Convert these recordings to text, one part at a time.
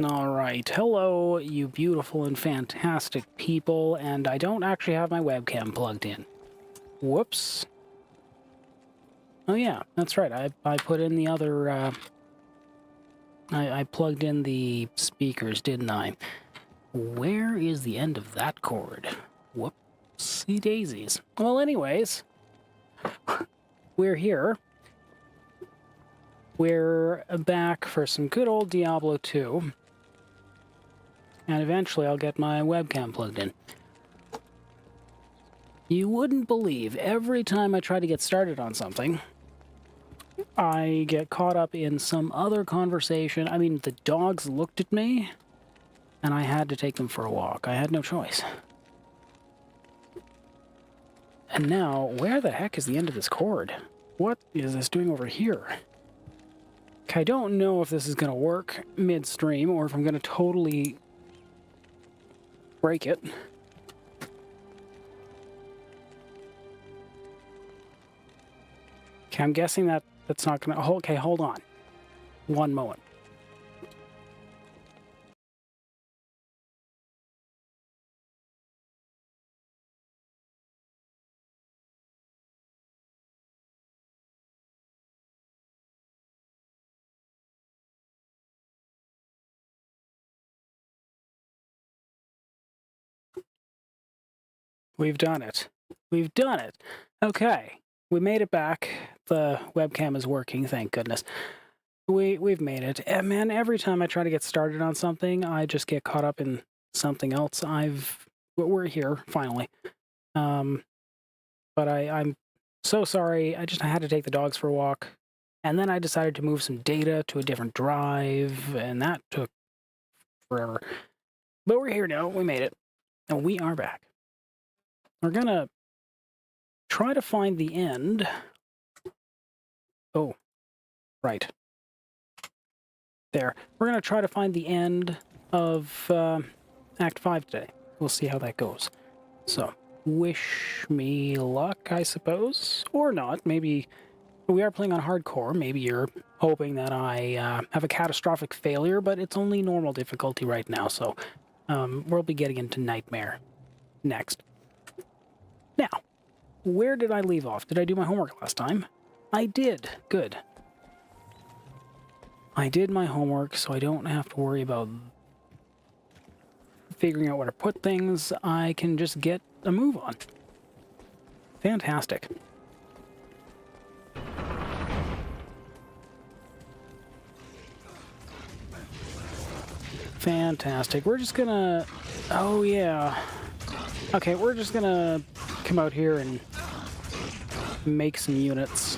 Alright, hello, you beautiful and fantastic people, and I don't actually have my webcam plugged in. Whoops. Oh yeah, that's right, I put in the other, I plugged in the speakers, didn't I? Where is the end of that cord? Whoopsie daisies. Well, anyways, we're here. We're back for some good old Diablo 2. And eventually I'll get my webcam plugged in. You wouldn't believe, every time I try to get started on something, I get caught up in some other conversation. I mean, the dogs looked at me, and I had to take them for a walk. I had no choice. And now, where the heck is the end of this cord? What is this doing over here? I don't know if this is going to work midstream, or if I'm going to totally break it. Okay, I'm guessing that's not gonna... Okay, hold on. One moment. We've done it. We've done it. Okay. We made it back. The webcam is working, thank goodness. We've made it. And man, every time I try to get started on something, I just get caught up in something else. We're here, finally. But I'm so sorry. I had to take the dogs for a walk. And then I decided to move some data to a different drive, and that took forever. But we're here now. We made it. And we are back. We're gonna try to find the end. Oh, right. There. We're gonna try to find the end of Act 5 today. We'll see how that goes. So, wish me luck, I suppose. Or not. Maybe we are playing on hardcore. Maybe you're hoping that I have a catastrophic failure, but it's only normal difficulty right now, so we'll be getting into Nightmare next. Now, where did I leave off? Did I do my homework last time? I did. Good. I did my homework, so I don't have to worry about figuring out where to put things. I can just get a move on. Fantastic. Fantastic. We're just gonna... Oh, yeah. Okay, we're just gonna come out here and make some units.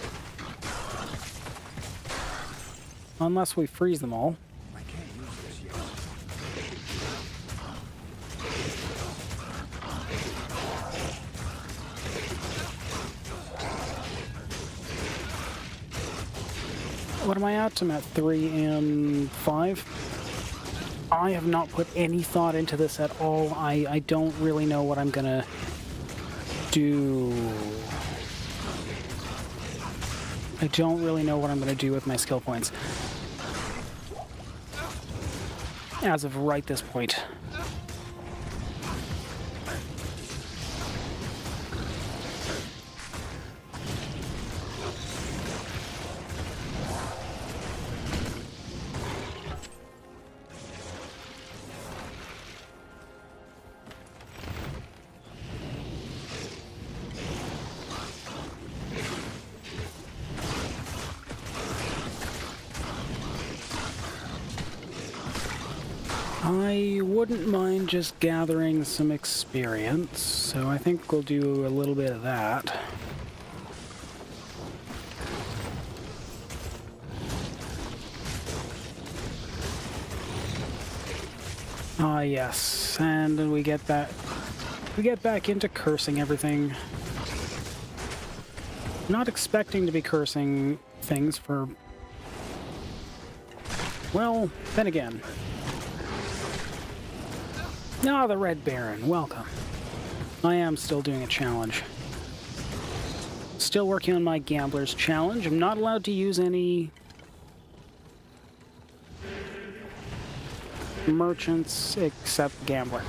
Unless we freeze them all. What am I at? I'm at 3 and 5. I have not put any thought into this at all. I don't really know what I'm gonna do. I don't really know what I'm gonna do with my skill points. As of right this point. I wouldn't mind just gathering some experience, so I think we'll do a little bit of that. Ah, yes, and then we get back into cursing everything. Not expecting to be cursing things for... Well, then again. Ah, the Red Baron, welcome. I am still doing a challenge. Still working on my Gambler's Challenge. I'm not allowed to use any merchants except gambler.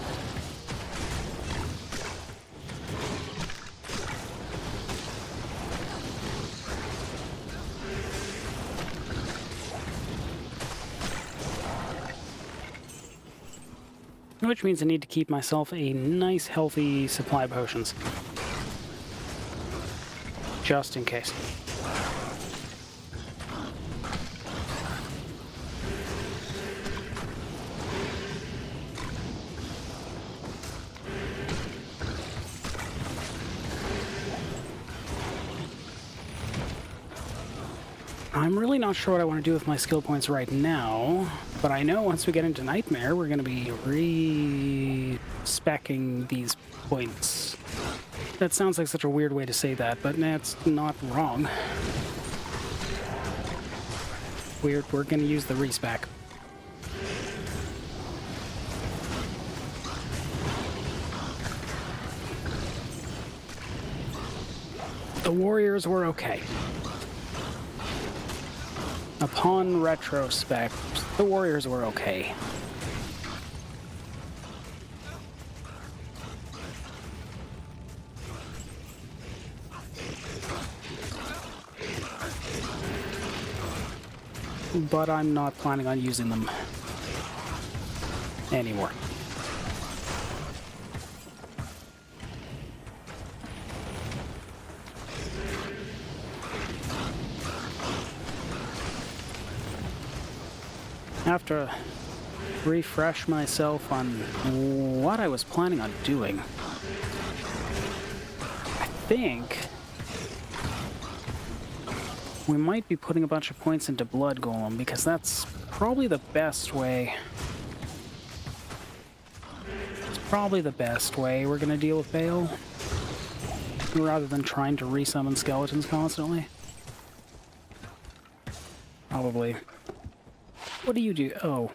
Which means I need to keep myself a nice, healthy supply of potions. Just in case. I'm really not sure what I want to do with my skill points right now, but I know once we get into Nightmare, we're going to be re-speccing these points. That sounds like such a weird way to say that, but that's not wrong. We're going to use the respec. The warriors were okay. Upon retrospect, the warriors were okay. But I'm not planning on using them anymore. I have to refresh myself on what I was planning on doing. I think we might be putting a bunch of points into Blood Golem, because that's probably the best way. It's probably the best way we're going to deal with Bale, rather than trying to resummon skeletons constantly. Probably. What do you do? Oh.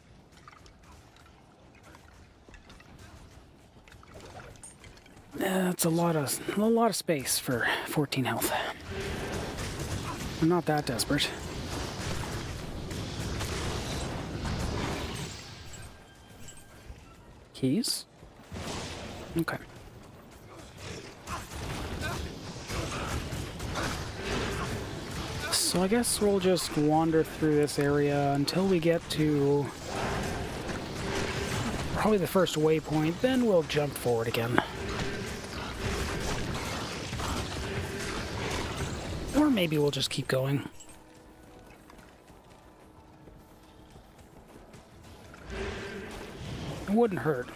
That's a lot of space for 14 health. I'm not that desperate. Keys? Okay. So I guess we'll just wander through this area until we get to probably the first waypoint, then we'll jump forward again. Or maybe we'll just keep going. It wouldn't hurt.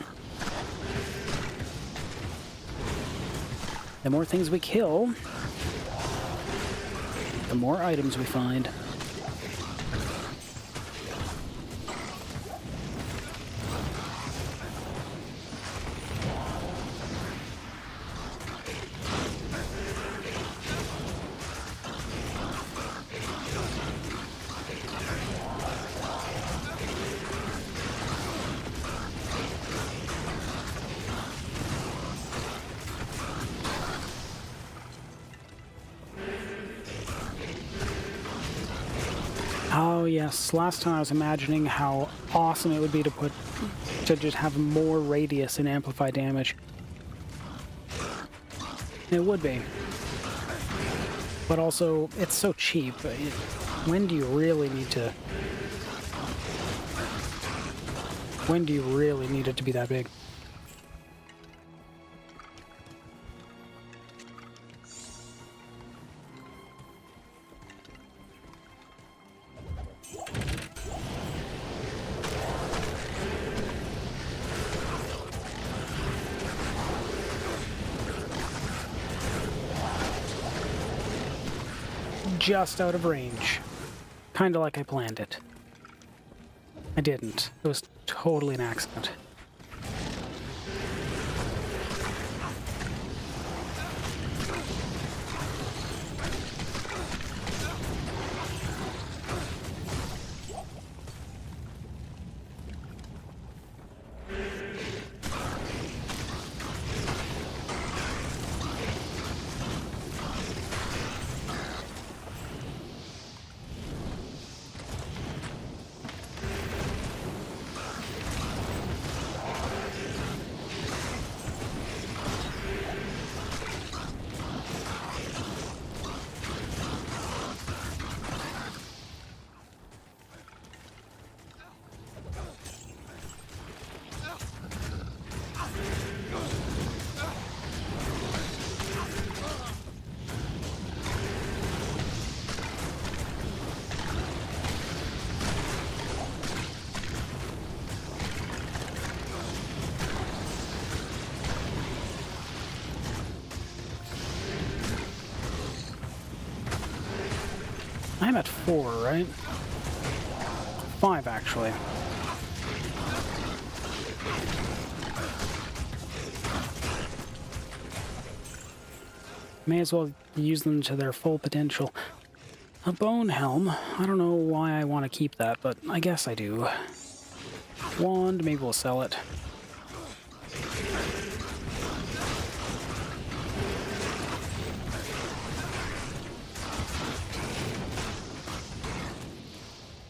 The more things we kill, the more items we find. Oh yes, last time I was imagining how awesome it would be to just have more radius and amplify damage. It would be. But also, it's so cheap. When do you really need to... When do you really need it to be that big? Just out of range. Kinda like I planned it. I didn't. It was totally an accident. I'm at 4, right? 5, actually. May as well use them to their full potential. A bone helm. I don't know why I want to keep that, but I guess I do. Wand, maybe we'll sell it.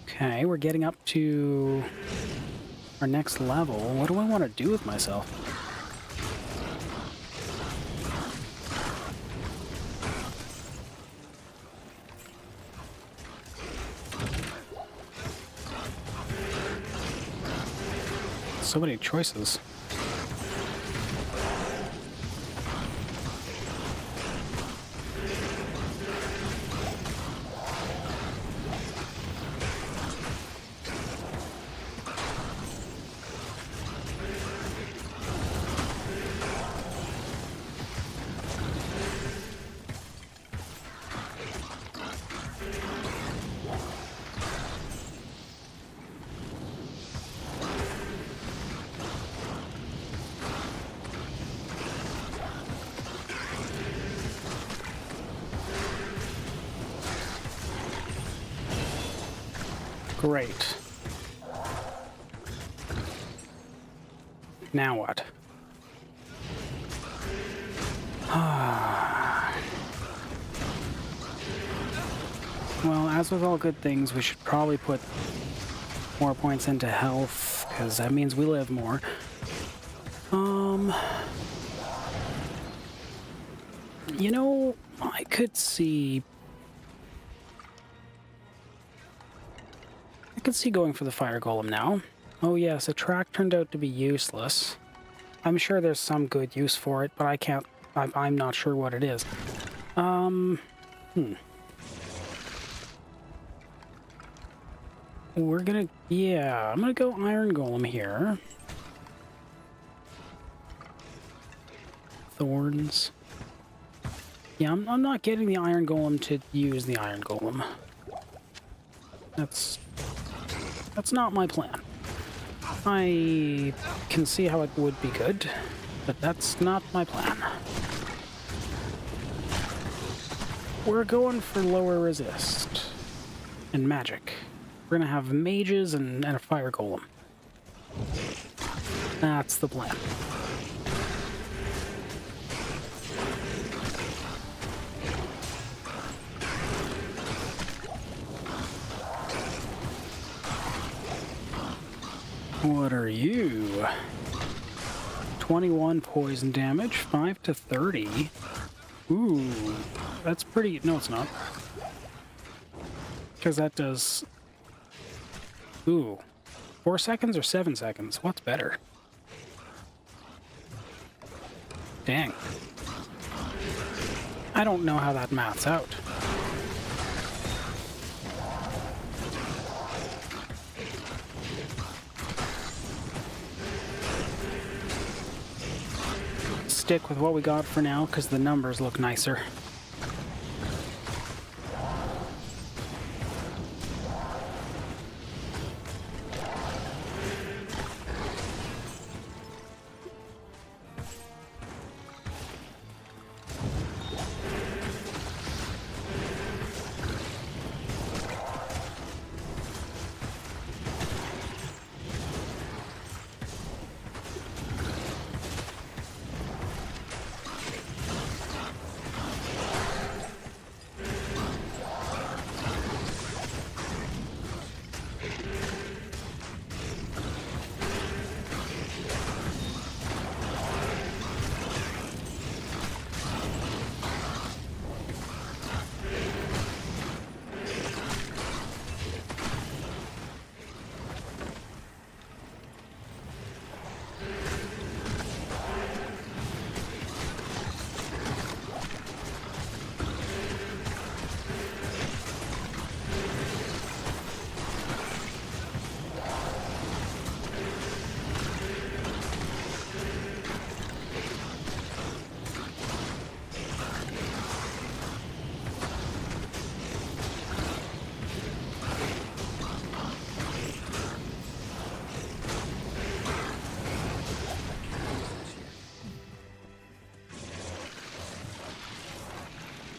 Okay, we're getting up to our next level. What do I want to do with myself? So many choices. Great. Now what? Well, as with all good things, we should probably put more points into health, because that means we live more. You know, I could see going for the fire golem now. Oh yes, a track turned out to be useless. I'm sure there's some good use for it, but I'm not sure what it is. We're gonna, I'm gonna go iron golem here. Thorns. Yeah, I'm not getting the iron golem to use the iron golem. That's not my plan. I can see how it would be good, but that's not my plan. We're going for lower resist and magic. We're gonna have mages and a fire golem. That's the plan. What are you? 21 poison damage, 5 to 30. Ooh, that's pretty... No, it's not. Because that does... Ooh. 4 seconds or 7 seconds? What's better? Dang. I don't know how that maths out. Stick with what we got for now, because the numbers look nicer.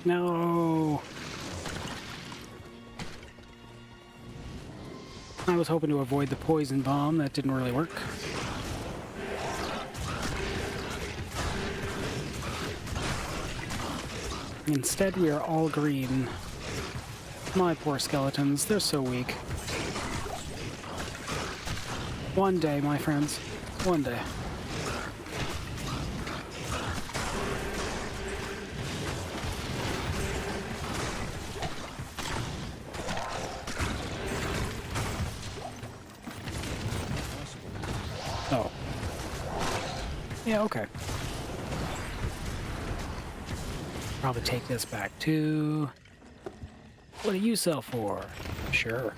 No. I was hoping to avoid the poison bomb. That didn't really work. Instead, we are all green. My poor skeletons, they're so weak. One day, my friends. One day. Oh. Yeah, okay. Probably take this back too. What do you sell for? Sure.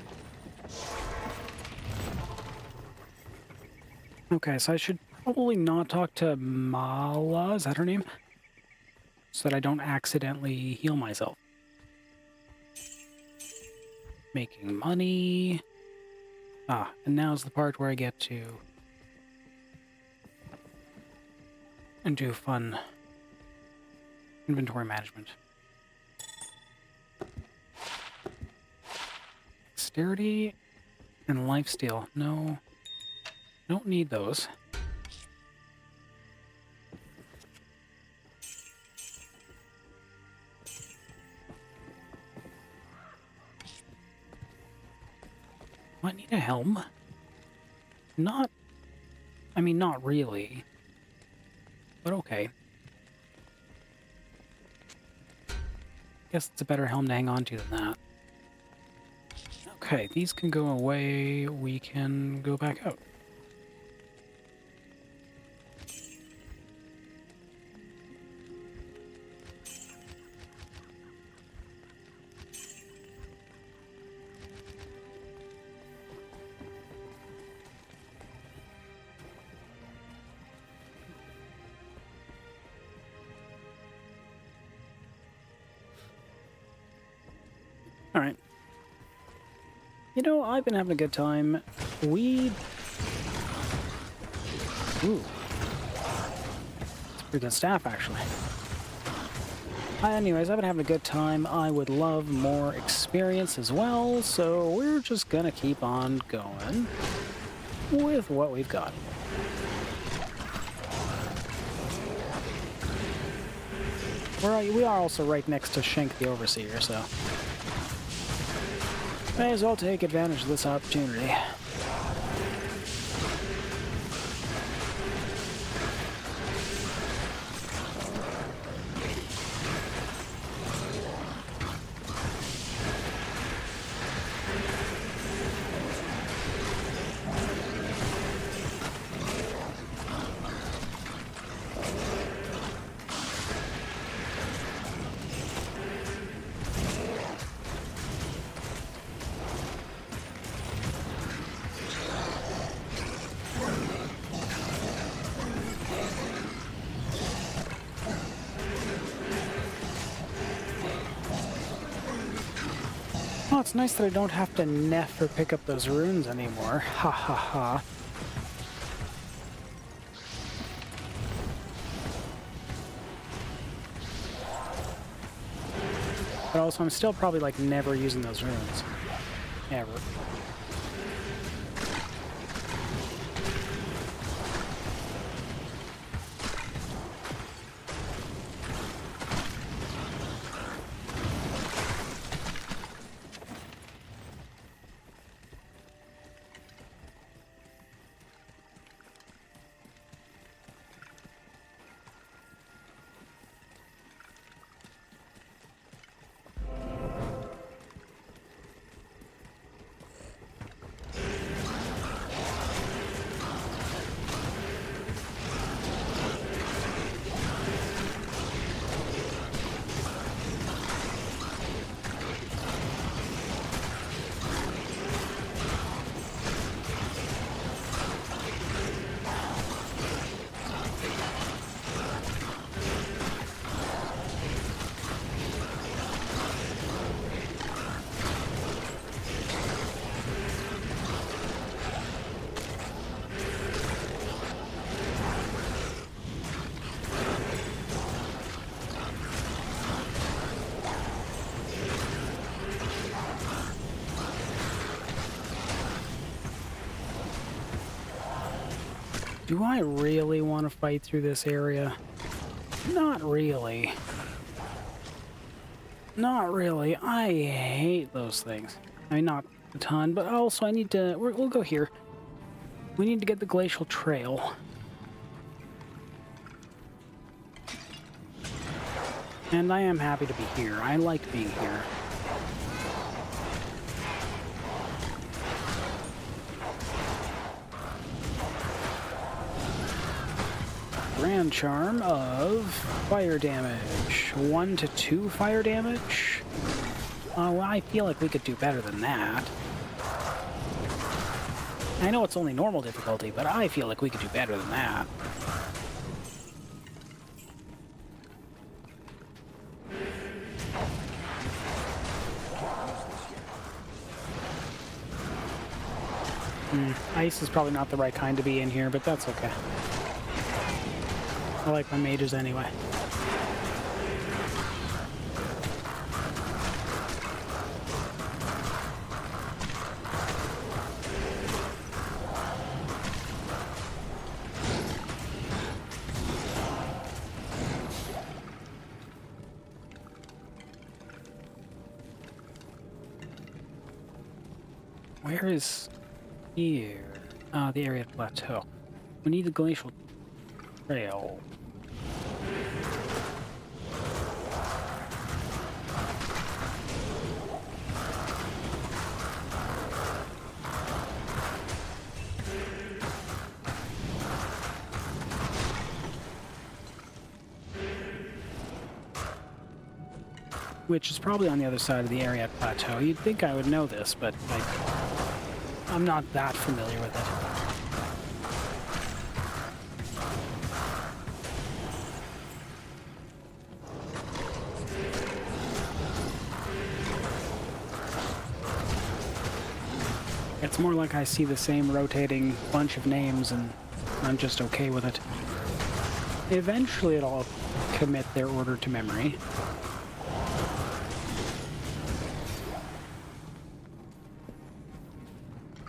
Okay, so I should probably not talk to Mala, is that her name? So that I don't accidentally heal myself. Making money. Ah, and now's the part where I get to and do fun inventory management. Dexterity and lifesteal. No, don't need those. Do I need a helm? Not, I mean, not really. But okay. Guess it's a better helm to hang on to than that. Okay, these can go away. We can go back out. Alright. You know, I've been having a good time. Ooh. It's a pretty good staff, actually. Anyways, I've been having a good time. I would love more experience as well, so we're just gonna keep on going with what we've got. We are also right next to Shank the Overseer, so may as well take advantage of this opportunity. Oh, it's nice that I don't have to neff or pick up those runes anymore. Ha ha ha. But also, I'm still probably, like, never using those runes. Ever. Do I really want to fight through this area? Not really. Not really. I hate those things. I mean, not a ton, but also I need to... We'll go here. We need to get the Glacial Trail. And I am happy to be here. I like being here. Grand Charm of fire damage. 1 to 2 fire damage? Well, I feel like we could do better than that. I know it's only normal difficulty, but I feel like we could do better than that. Ice is probably not the right kind to be in here, but that's okay. I like my mages anyway. Where is here? The area plateau. We need the Glacial Trail. Which is probably on the other side of the area plateau. You'd think I would know this, but I'm not that familiar with it. It's more like I see the same rotating bunch of names and I'm just okay with it. Eventually it'll commit their order to memory.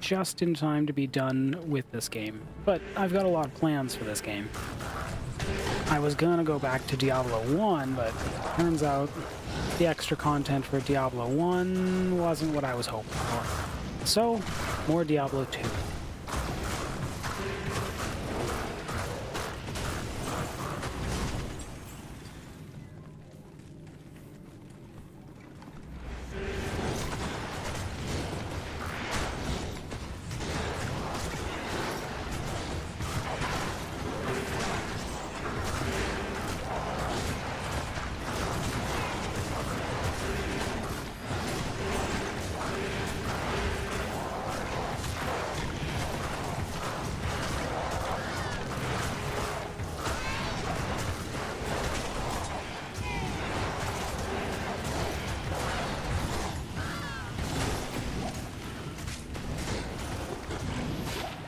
Just in time to be done with this game. But I've got a lot of plans for this game. I was gonna go back to Diablo 1, but turns out the extra content for Diablo 1 wasn't what I was hoping for. So, more Diablo 2.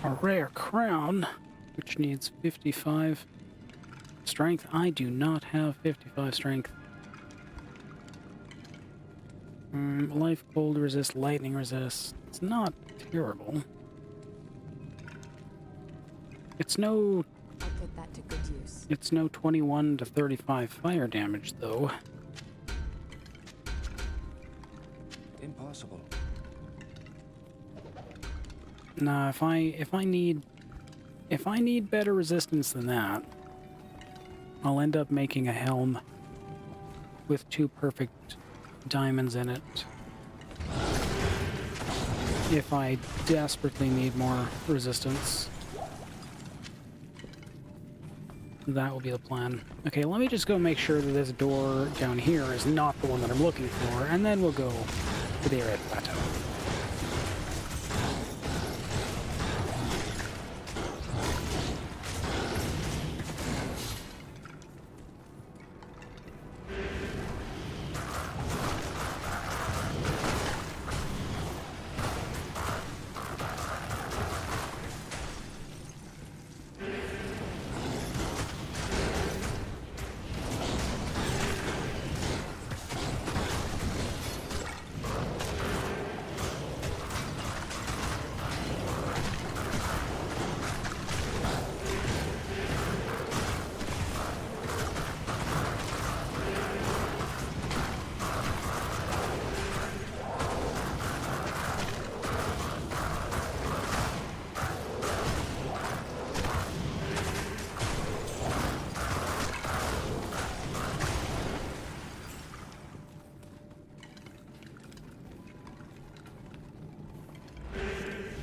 A rare crown, which needs 55 strength. I do not have 55 strength. Life cold resist, lightning resist. It's not terrible. It's no... I'll put that to good use. It's no 21 to 35 fire damage, though. Impossible. Nah, if I need better resistance than that, I'll end up making a helm with 2 perfect diamonds in it. If I desperately need more resistance. That will be the plan. Okay, let me just go make sure that this door down here is not the one that I'm looking for, and then we'll go to the area plateau.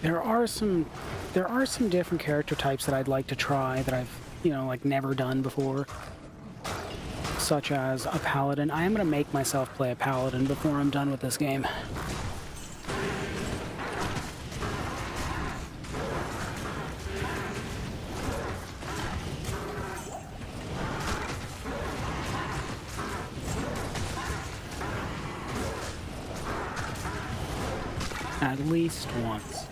There are some different character types that I'd like to try that I've, like never done before. Such as a paladin. I am going to make myself play a paladin before I'm done with this game. At least once.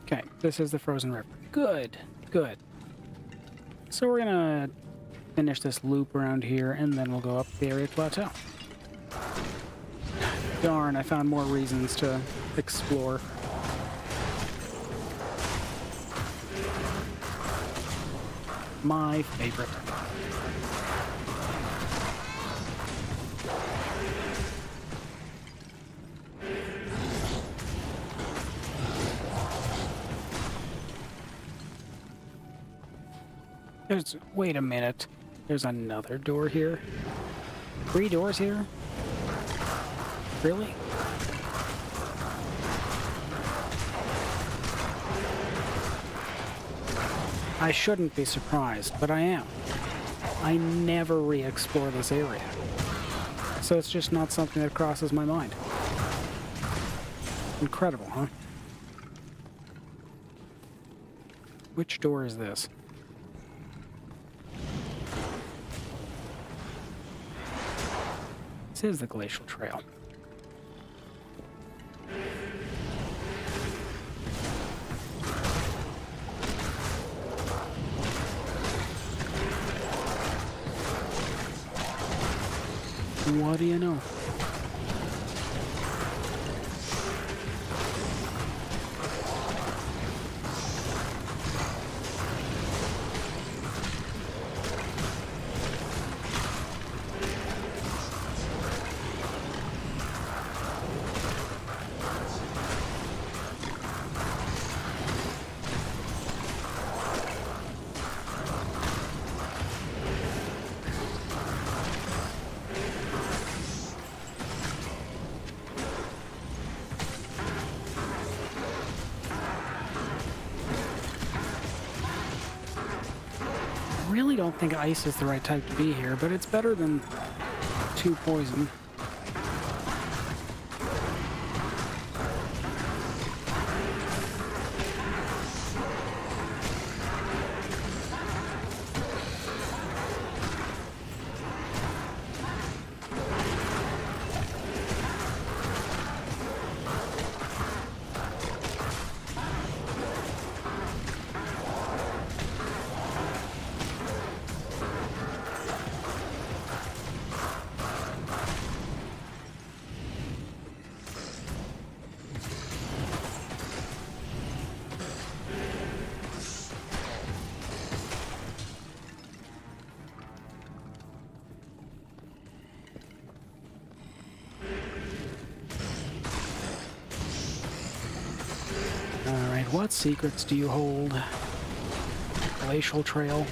Okay, this is the frozen river. Good, good. So we're gonna finish this loop around here, and then we'll go up the area plateau. Darn, I found more reasons to explore. My favorite. Wait a minute. There's another door here. 3 doors here? Really? I shouldn't be surprised, but I am. I never re-explore this area. So it's just not something that crosses my mind. Incredible, huh? Which door is this? This is the Glacial Trail. What do you know? I really don't think ice is the right type to be here, but it's better than 2 poison. What secrets do you hold? Glacial Trail.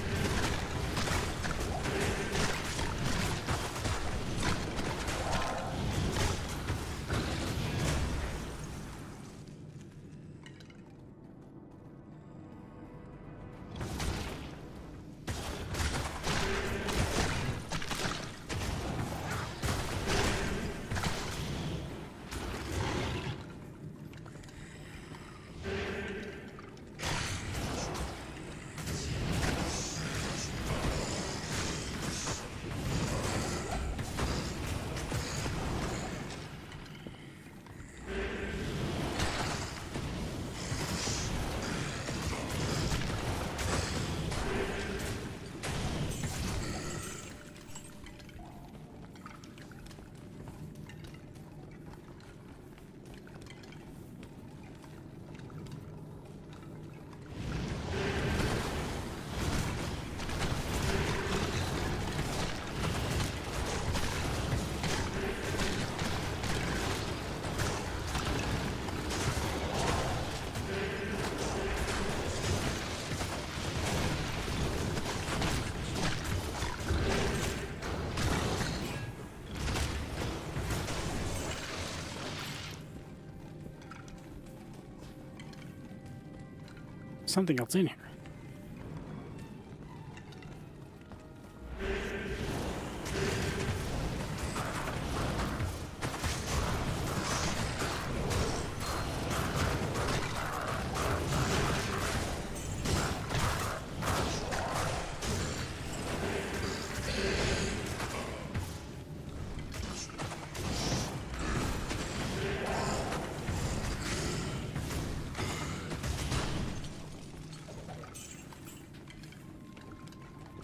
something else in here.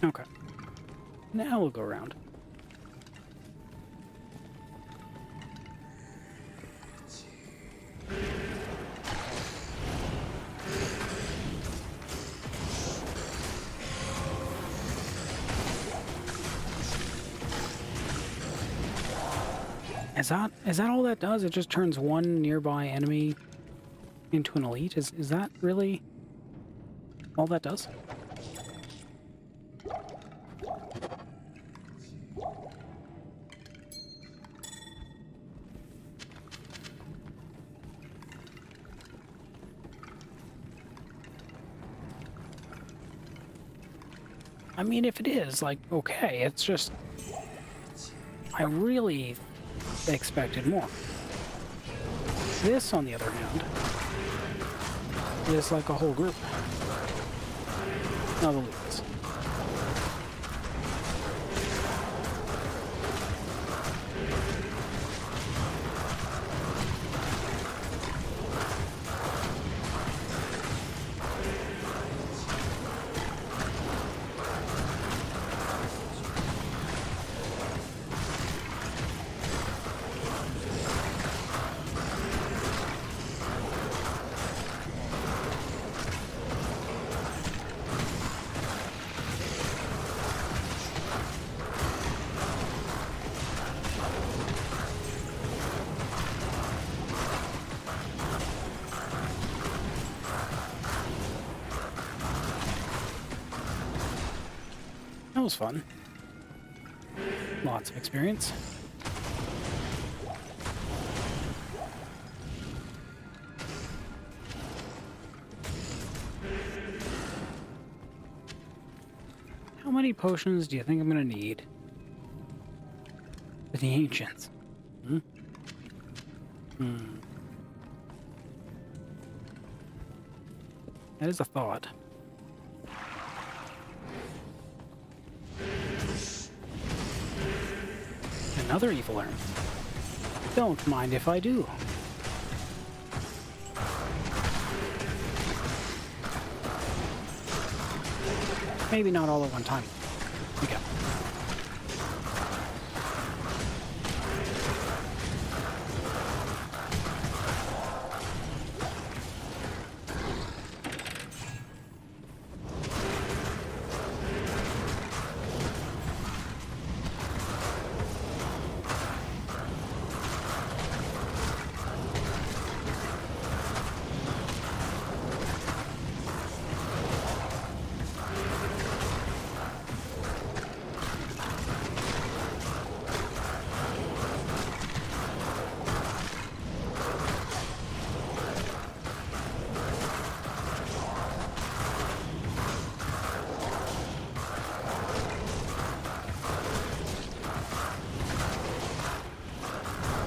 Okay. Now we'll go around. Is that all that does? It just turns one nearby enemy into an elite? Is that really all that does? I mean, if it is, like, okay, it's just... I really expected more. This, on the other hand, is like a whole group. Now the loot. That was fun. Lots of experience. How many potions do you think I'm gonna need for the ancients? That is a thought. Another evil urn. Don't mind if I do. Maybe not all at one time. We go.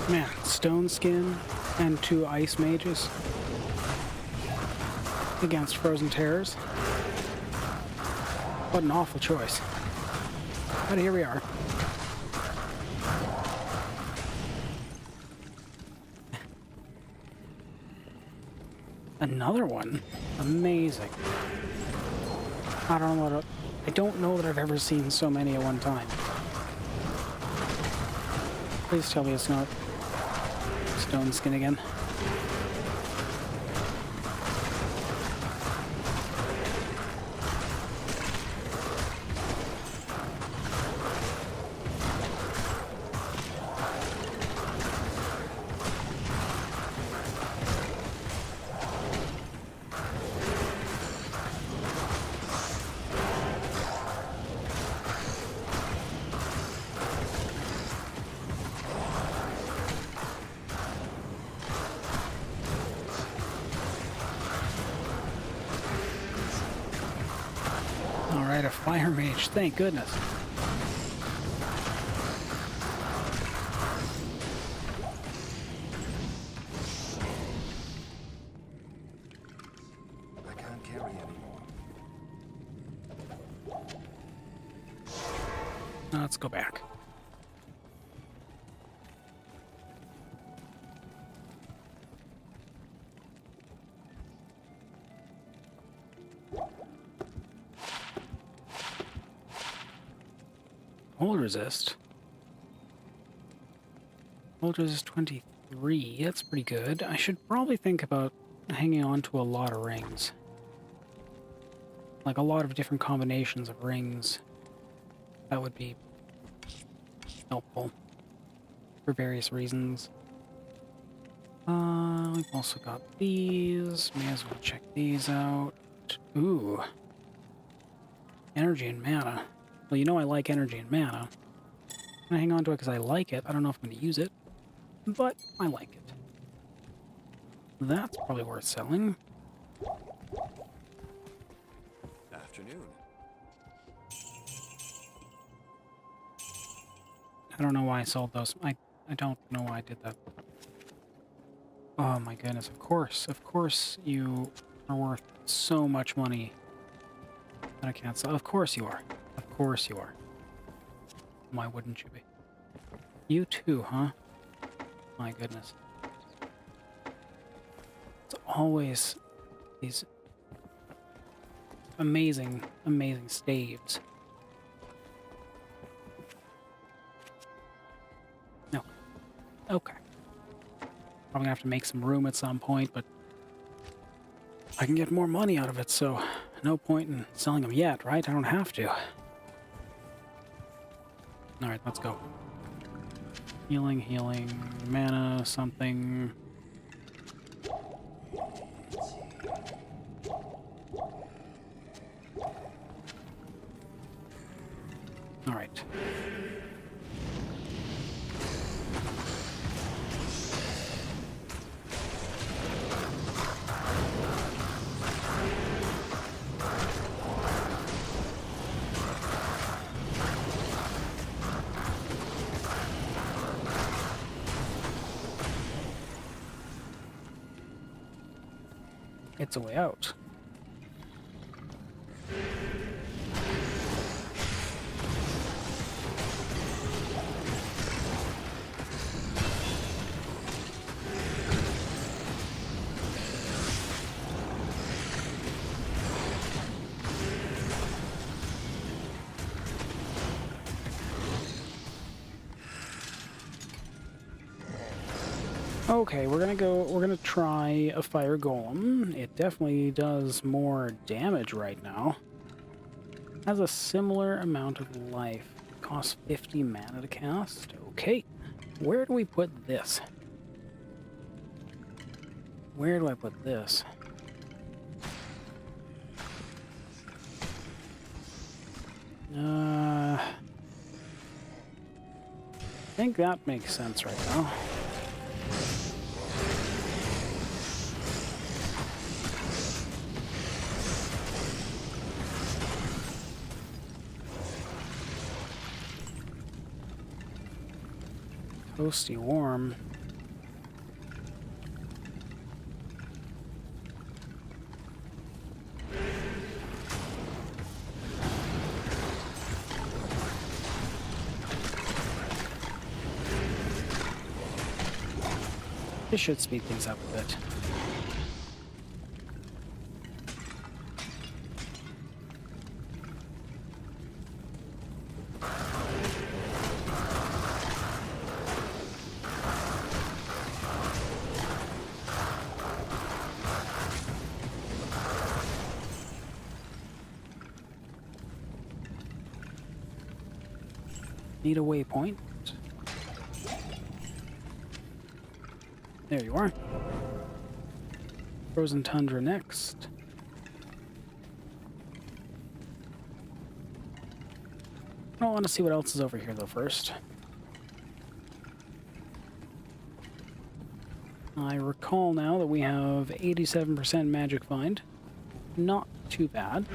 Man, stone skin and 2 ice mages against frozen terrors. What an awful choice. But here we are. Another one? Amazing. I don't know that I've ever seen so many at one time. Please tell me it's not stone skin again. fight a fire mage. Thank goodness. I can't carry anymore. Let's go back. Hold resist. Hold resist 23. That's pretty good. I should probably think about hanging on to a lot of rings. Like a lot of different combinations of rings. That would be helpful for various reasons. We've also got these. May as well check these out. Ooh. Energy and mana. Well, you know I like energy and mana. I'm gonna hang on to it because I like it. I don't know if I'm gonna use it, but I like it. That's probably worth selling. Afternoon. I don't know why I sold those. I don't know why I did that. Oh my goodness, of course you are worth so much money that I can't sell. Of course you are. Of course you are. Why wouldn't you be? You too, huh? My goodness. It's always these amazing, amazing staves. No. Okay. Probably gonna have to make some room at some point, but I can get more money out of it, so no point in selling them yet, right? I don't have to. Alright, let's go. Healing, healing, mana, something. Alright. It's a way out. Okay, we're gonna try a fire golem. It definitely does more damage right now. Has a similar amount of life. Costs 50 mana to cast. Okay, where do we put this? Where do I put this? I think that makes sense right now. Toasty warm. This should speed things up a bit. Need a waypoint. There you are. Frozen Tundra next. I want to see what else is over here though first. I recall now that we have 87% magic find. Not too bad.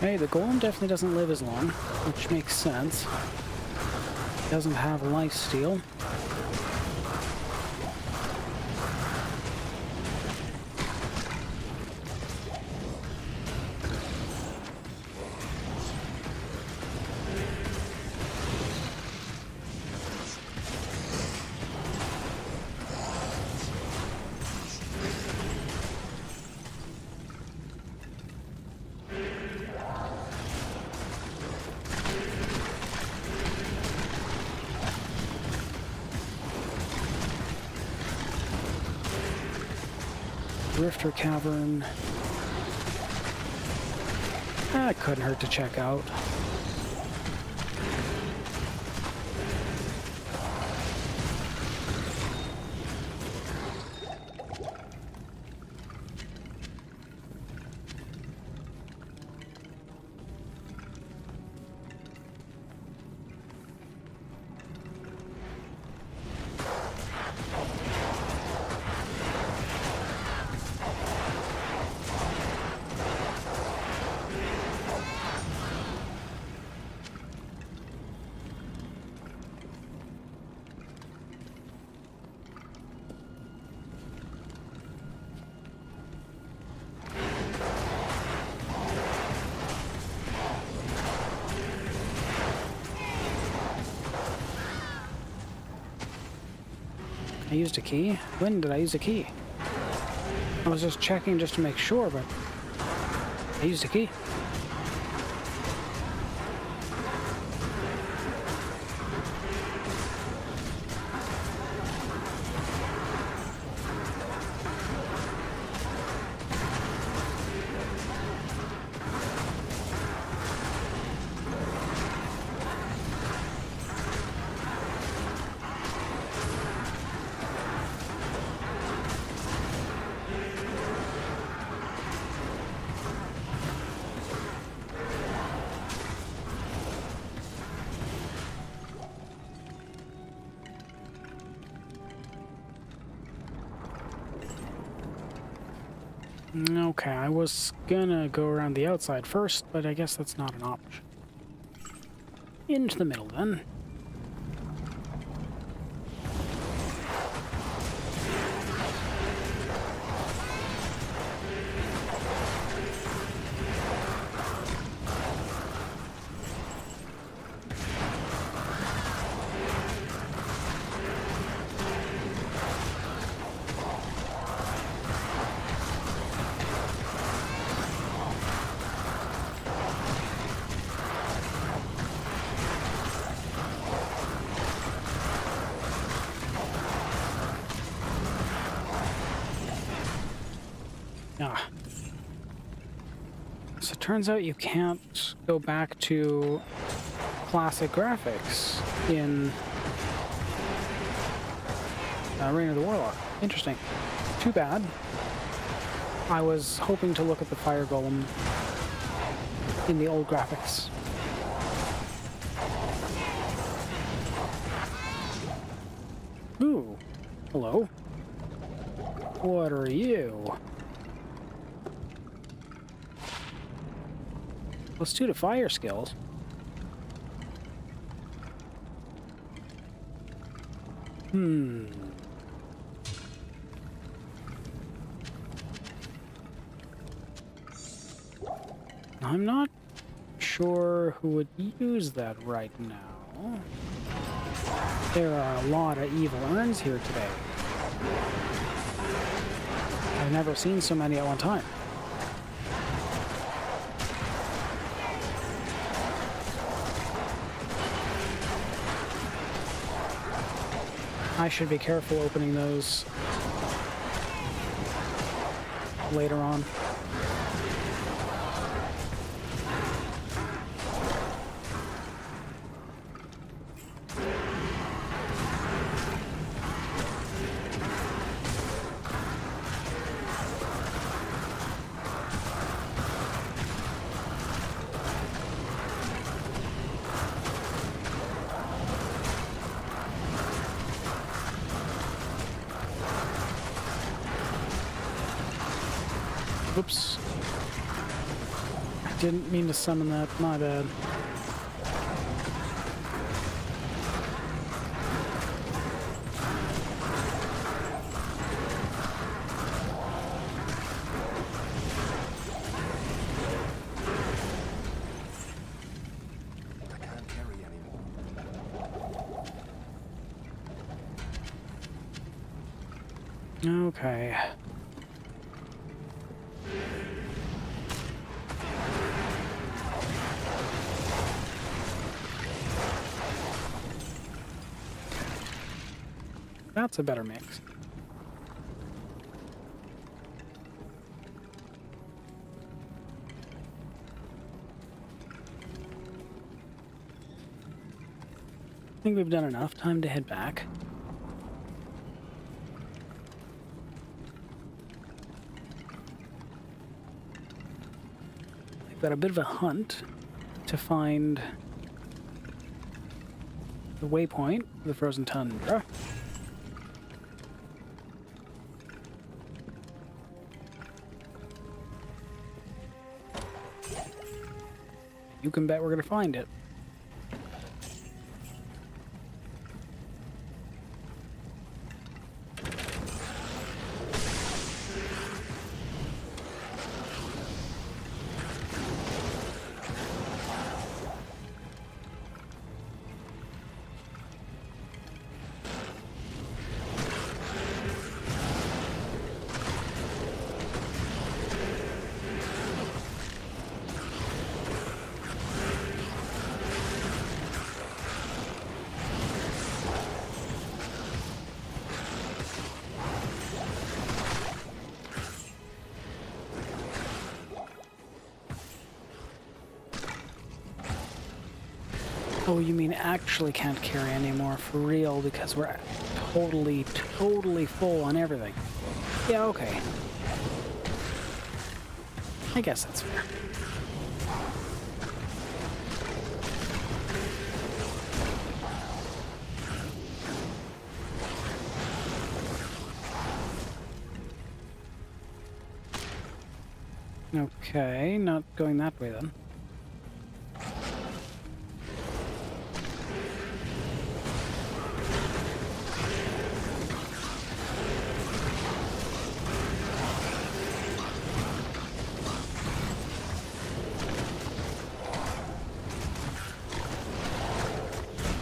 Okay, the golem definitely doesn't live as long, which makes sense. Doesn't have lifesteal. Rifter Cavern. That couldn't hurt to check out. I used a key? When did I use a key? I was just checking just to make sure, but I used a key. Okay, I was gonna go around the outside first, but I guess that's not an option. Into the middle, then. Ah. So it turns out you can't go back to classic graphics in Reign of the Warlock. Interesting. Too bad. I was hoping to look at the fire golem in the old graphics. Ooh. Hello. What are you? +2 to fire skills. I'm not sure who would use that right now. There are a lot of evil urns here today. I've never seen so many at one time. I should be careful opening those later on. Oops. I didn't mean to summon that. My bad. I can't carry anymore. Okay. That's a better mix. I think we've done enough. Time to head back. We've got a bit of a hunt to find the waypoint for the frozen tundra. You can bet we're gonna find it. Oh, you mean actually can't carry anymore for real because we're totally full on everything. Yeah, okay. I guess that's fair. Okay, not going that way then.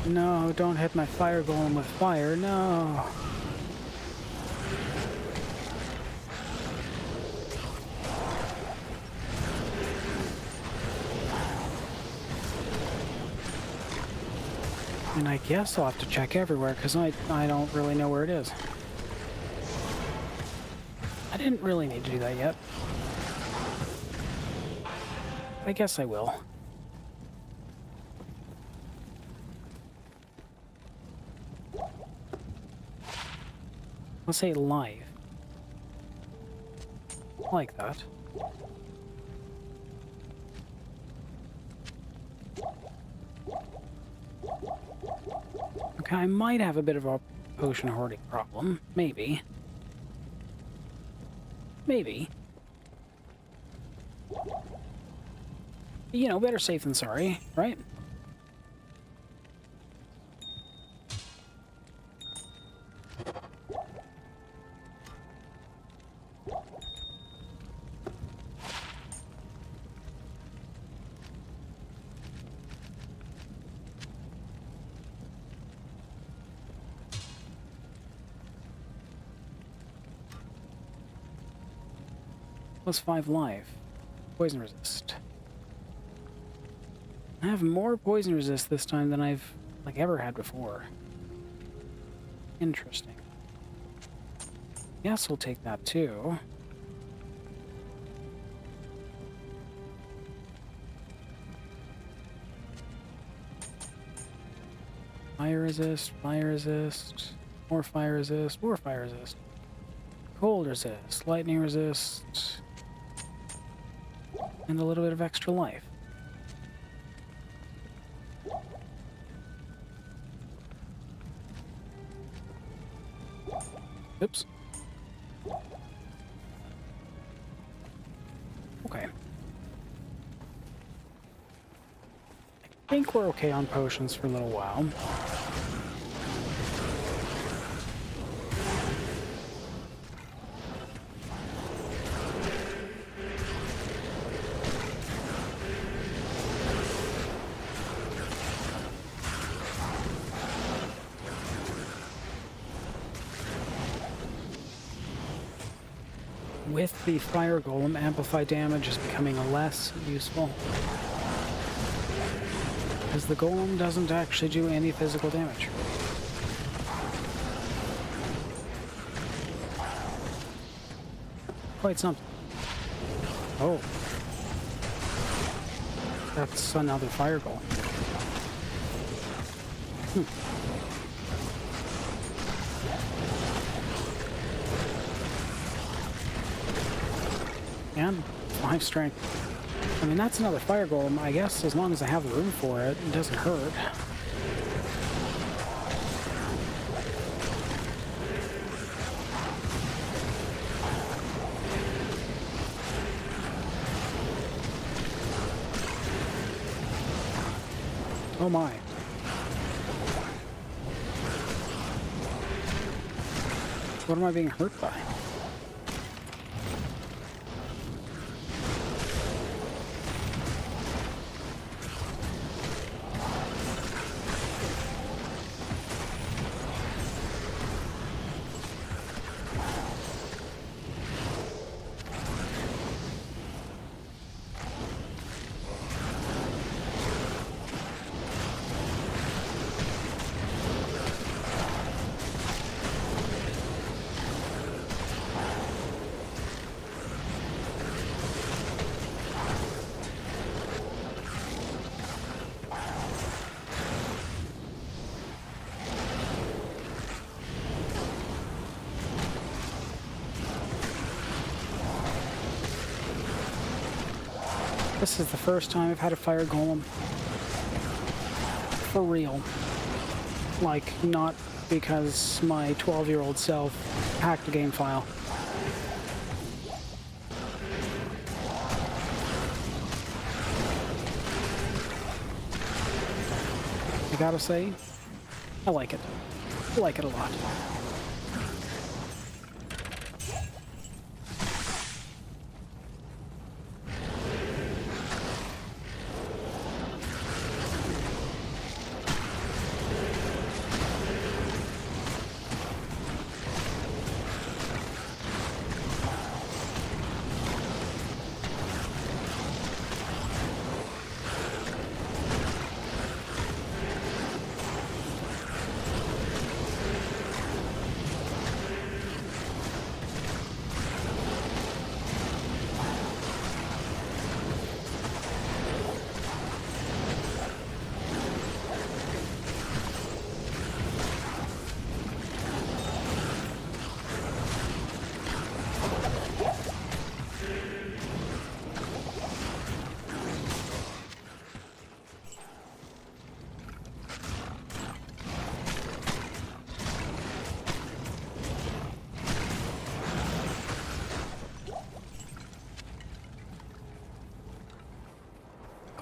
No, don't hit my fire golem with fire, no. And I guess I'll have to check everywhere, because I don't really know where it is. I didn't really need to do that yet. I guess I will. I'll say live. Like that. Okay, I might have a bit of a potion hoarding problem. Maybe. Maybe. You know, better safe than sorry, right? +5 life. Poison resist. I have more poison resist this time than I've ever had before. Interesting. Yes, we'll take that too. Fire resist, more fire resist, more fire resist. Cold resist, lightning resist, and a little bit of extra life. Oops. Okay. think we're okay on potions for a little while. With the fire golem, amplify damage is becoming less useful, because the golem doesn't actually do any physical damage. Quite something. Oh. That's another fire golem. And 5 strength. I mean, that's another fire golem. I guess as long as I have the room for it, it doesn't hurt. Oh my. What am I being hurt by? This is the first time I've had a fire golem. For real. Like, not because my 12-year-old self hacked a game file. I gotta say, I like it. I like it a lot.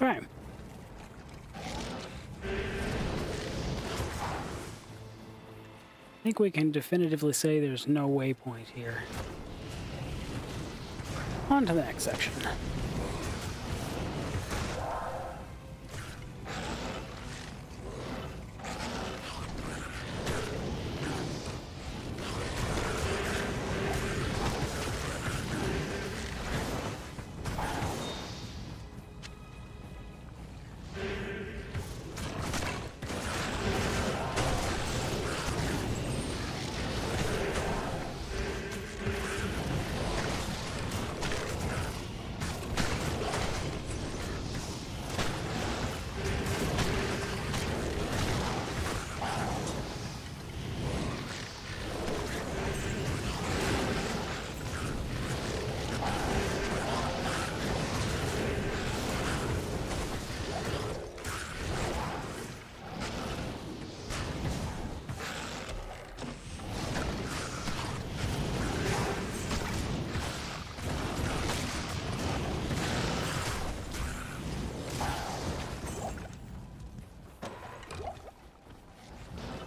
Okay. I think we can definitively say there's no waypoint here. On to the next section.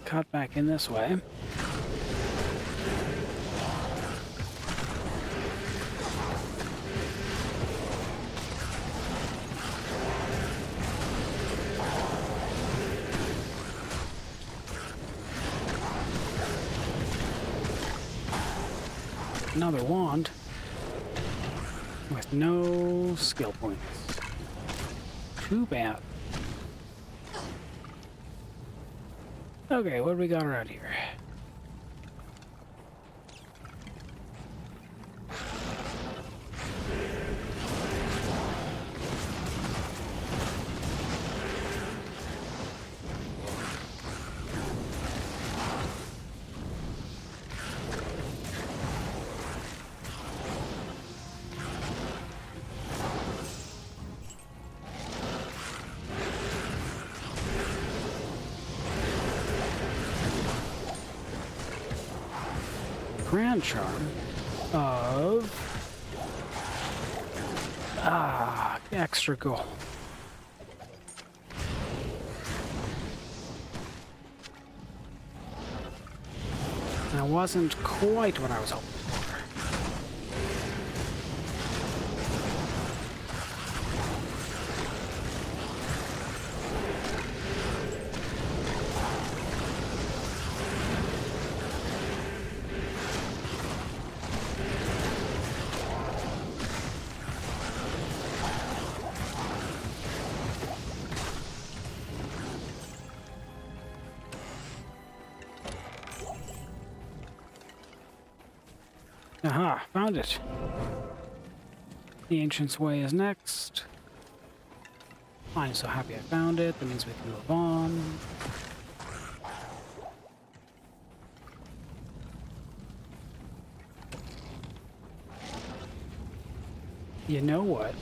cut back in this way. Another wand with no skill points. Too bad. Okay, what do we got around here? Grand charm of extra gold. That wasn't quite what I was hoping for. Aha, found it. The Ancient's Way is next. I'm so happy I found it. That means we can move on. You know what?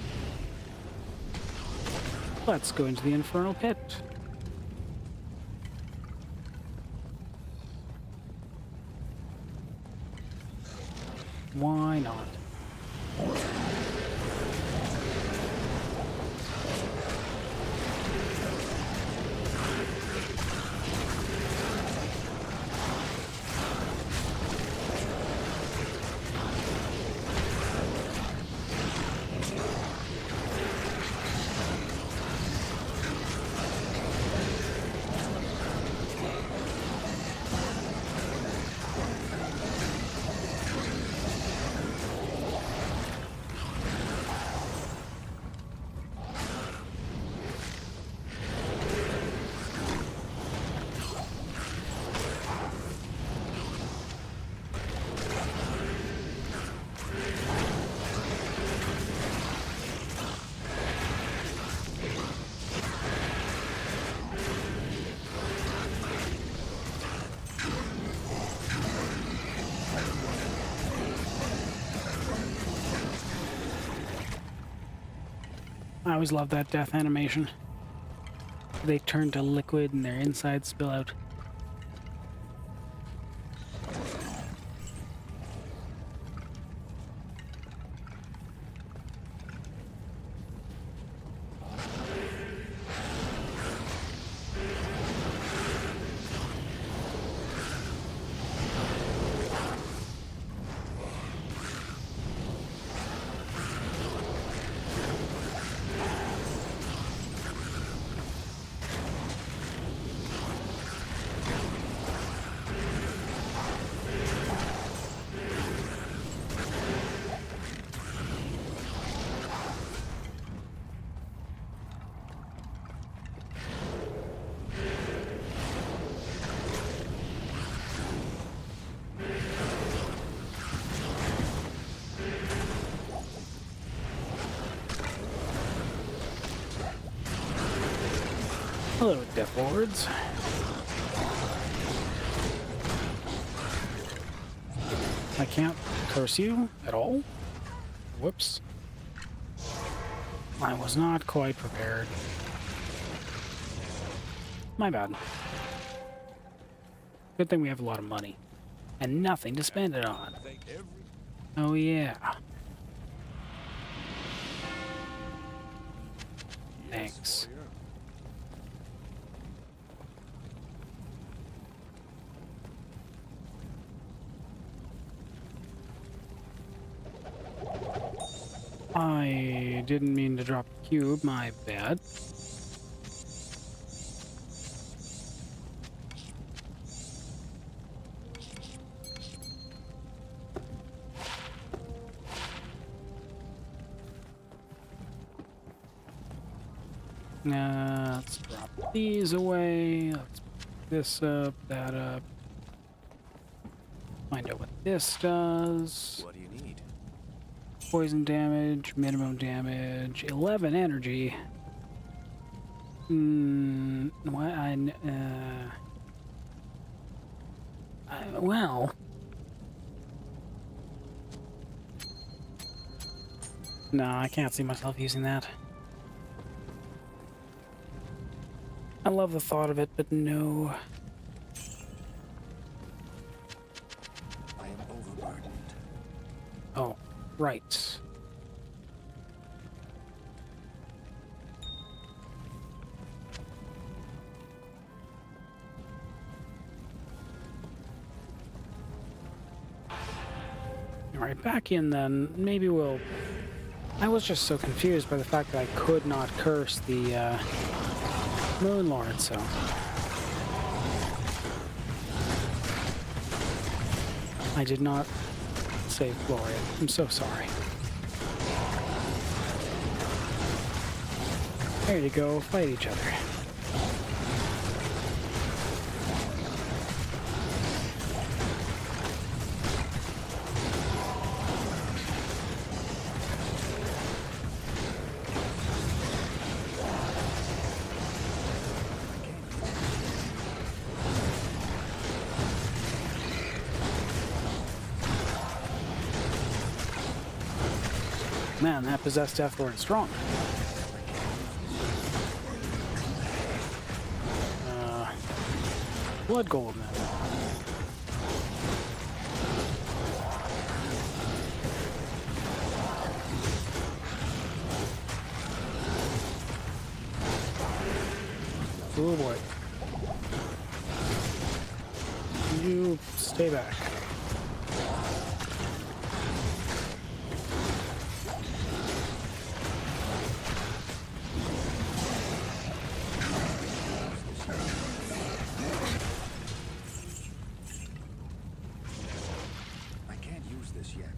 Let's go into the Infernal Pit. Why not? I always love that death animation. They turn to liquid and their insides spill out. Hello, Death Lords. I can't curse you at all? Whoops. I was not quite prepared. My bad. Good thing we have a lot of money. And nothing to spend it on. Oh yeah. Thanks. I didn't mean to drop the cube, my bad. Let's drop these away. Let's pick this up, that up. Find out what this does. What do you need? Poison damage, minimum damage, 11 energy. What? Well. No, I can't see myself using that. I love the thought of it, but no. I am overburdened. Oh, right. Alright, back in then. Maybe we'll... I was just so confused by the fact that I could not curse the, Moon Lord, so... I did not save Gloria. I'm so sorry. There you go, fight each other. Man, that possessed Death Lord is strong. Blood Golem then. Oh boy. You stay back. I can't use this yet.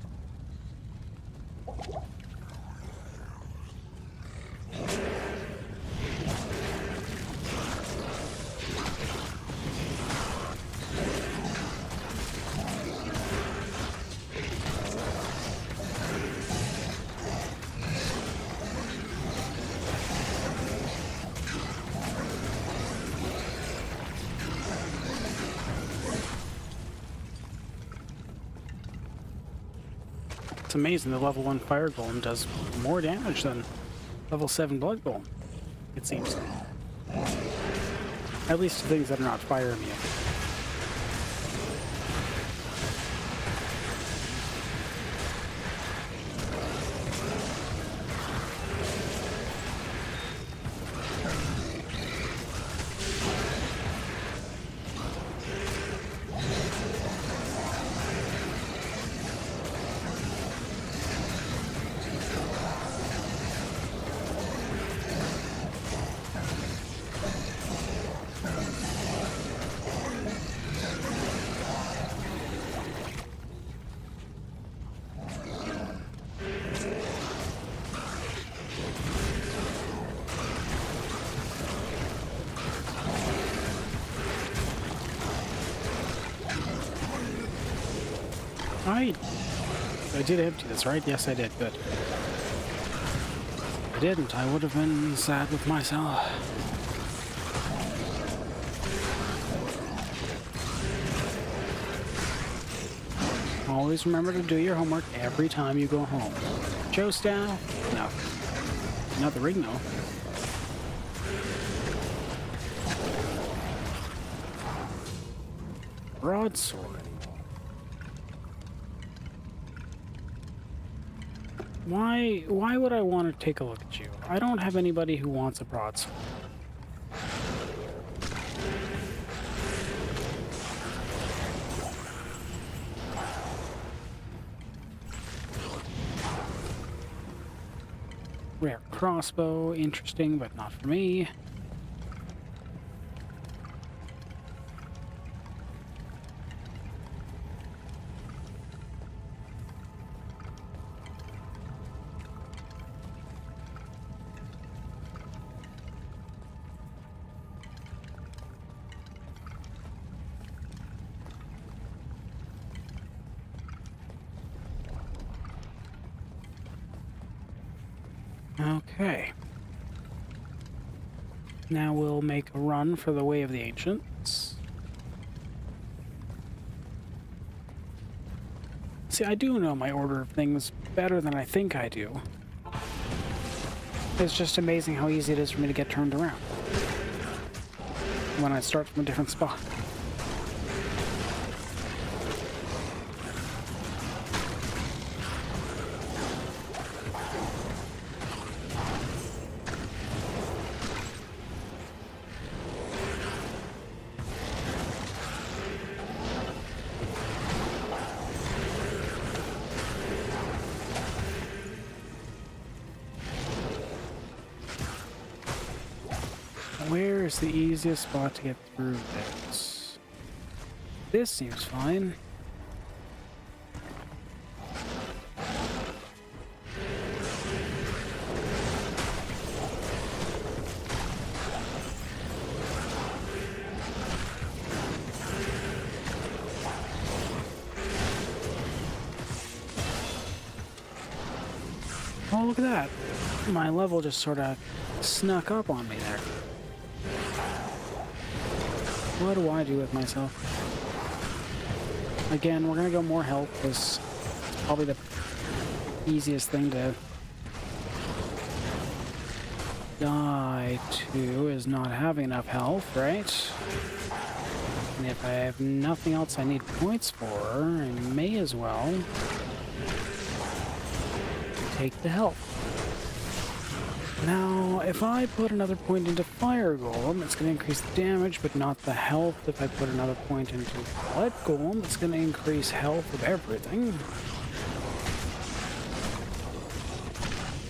It's amazing the level 1 Fire Golem does more damage than level 7 Blood Golem, it seems. At least to things that are not fire immune. I did empty this, right? Yes, I did. Good. If I didn't, I would have been sad with myself. Always remember to do your homework every time you go home. Joe style? No. Not the ring, though. Broadsword. Why would I want to take a look at you? I don't have anybody who wants a broadsword. Rare crossbow, interesting, but not for me. Okay. Now we'll make a run for the Way of the Ancients. See, I do know my order of things better than I think I do. It's just amazing how easy it is for me to get turned around when I start from a different spot. Where is the easiest spot to get through this? This seems fine. Oh, look at that. My level just sort of snuck up on me there. What do I do with myself? Again, we're gonna go more health because it's probably the easiest thing to die to is not having enough health, right? And if I have nothing else I need points for, I may as well take the health. Now, if I put another point into Fire Golem, it's going to increase the damage, but not the health. If I put another point into Blood Golem, it's going to increase health of everything.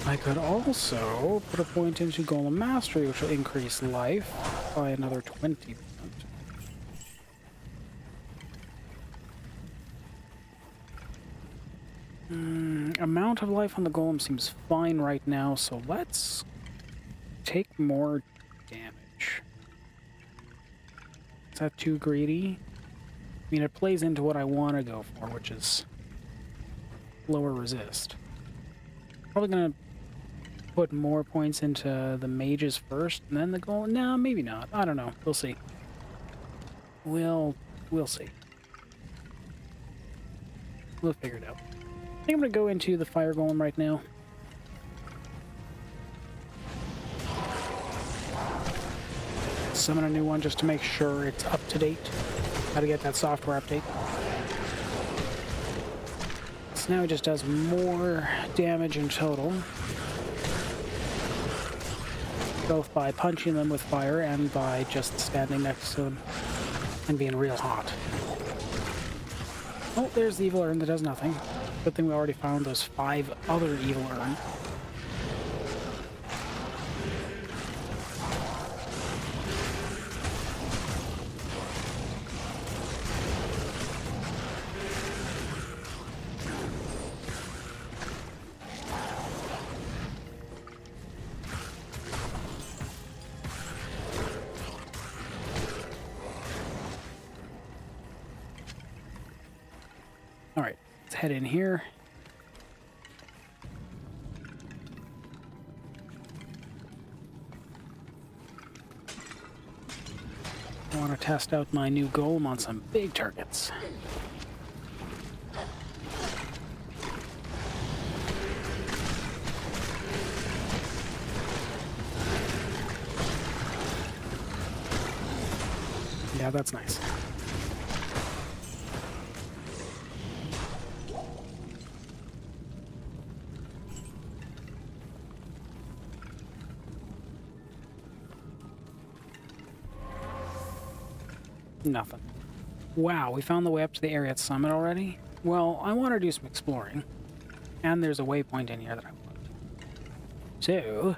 I could also put a point into Golem Mastery, which will increase life by another 20%. Amount of life on the golem seems fine right now, so let's take more damage. Is that too greedy? I mean, it plays into what I want to go for, which is lower resist. Probably gonna put more points into the mages first, and then the golem. No, maybe not. I don't know. We'll see. We'll see. We'll figure it out. I think I'm going to go into the Fire Golem right now. Summon a new one just to make sure it's up to date. How to get that software update. So now it just does more damage in total. Both by punching them with fire and by just standing next to them and being real hot. Oh, there's the evil urn that does nothing. Good thing we already found those 5 other evil urns. All right, let's head in here. I want to test out my new golem on some big targets. Yeah, that's nice. Nothing. Wow, we found the way up to the area at Summit already? Well, I want to do some exploring. And there's a waypoint in here that I want. So...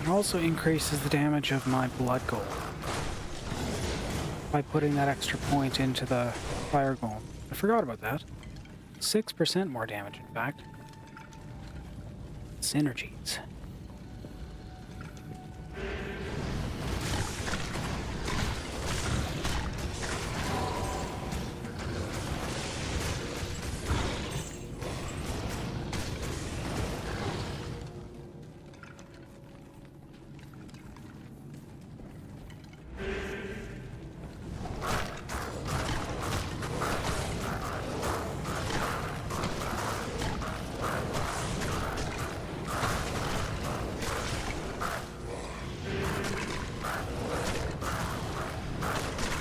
It also increases the damage of my blood golem by putting that extra point into the fire golem. I forgot about that. 6% more damage, in fact. Synergies.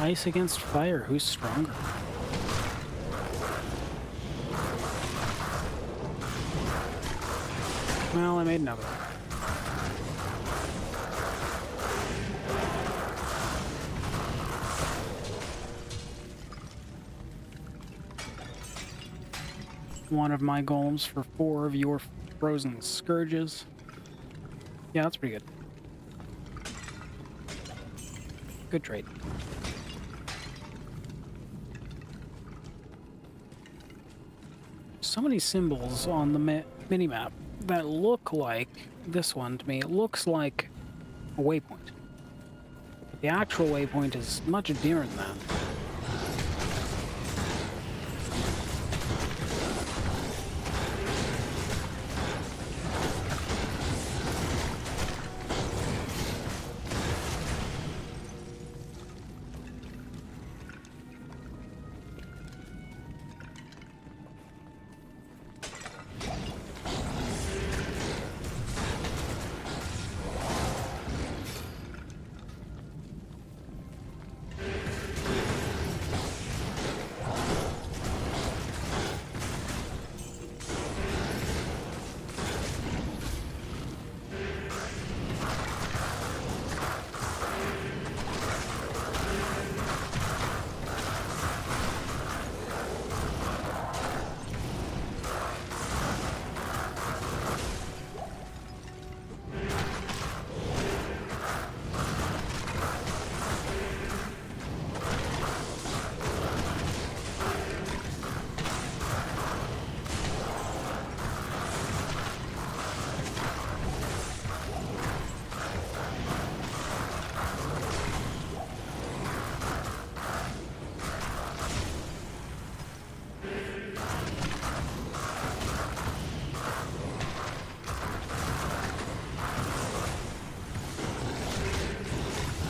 Ice against fire, who's stronger? Well, I made another one. One of my golems for 4 of your frozen scourges. Yeah, that's pretty good. Good trade. So many symbols on the mini-map that look like this one to me. It looks like a waypoint. But the actual waypoint is much dimmer than that.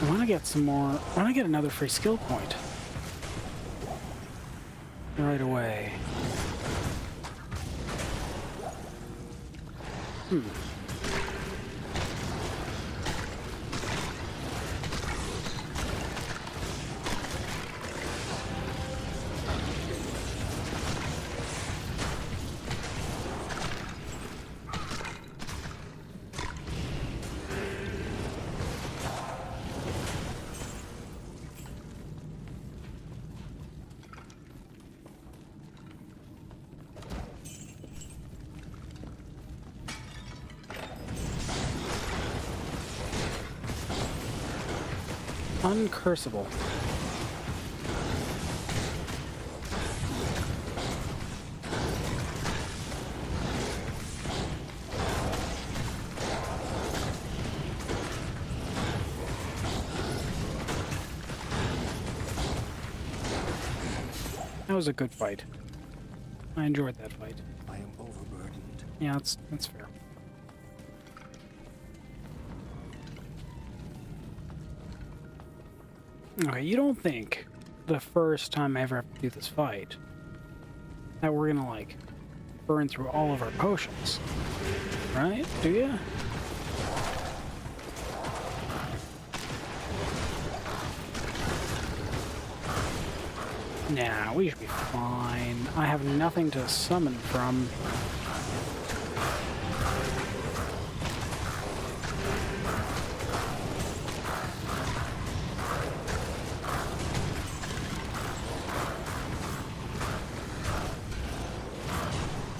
I want to get some more. I want to get another free skill point right away. Uncursable. That was a good fight. I enjoyed that fight. I am overburdened. Yeah, that's fair. Okay, you don't think the first time I ever have to do this fight that we're gonna, like, burn through all of our potions. Right? Do you? Nah, we should be fine. I have nothing to summon from.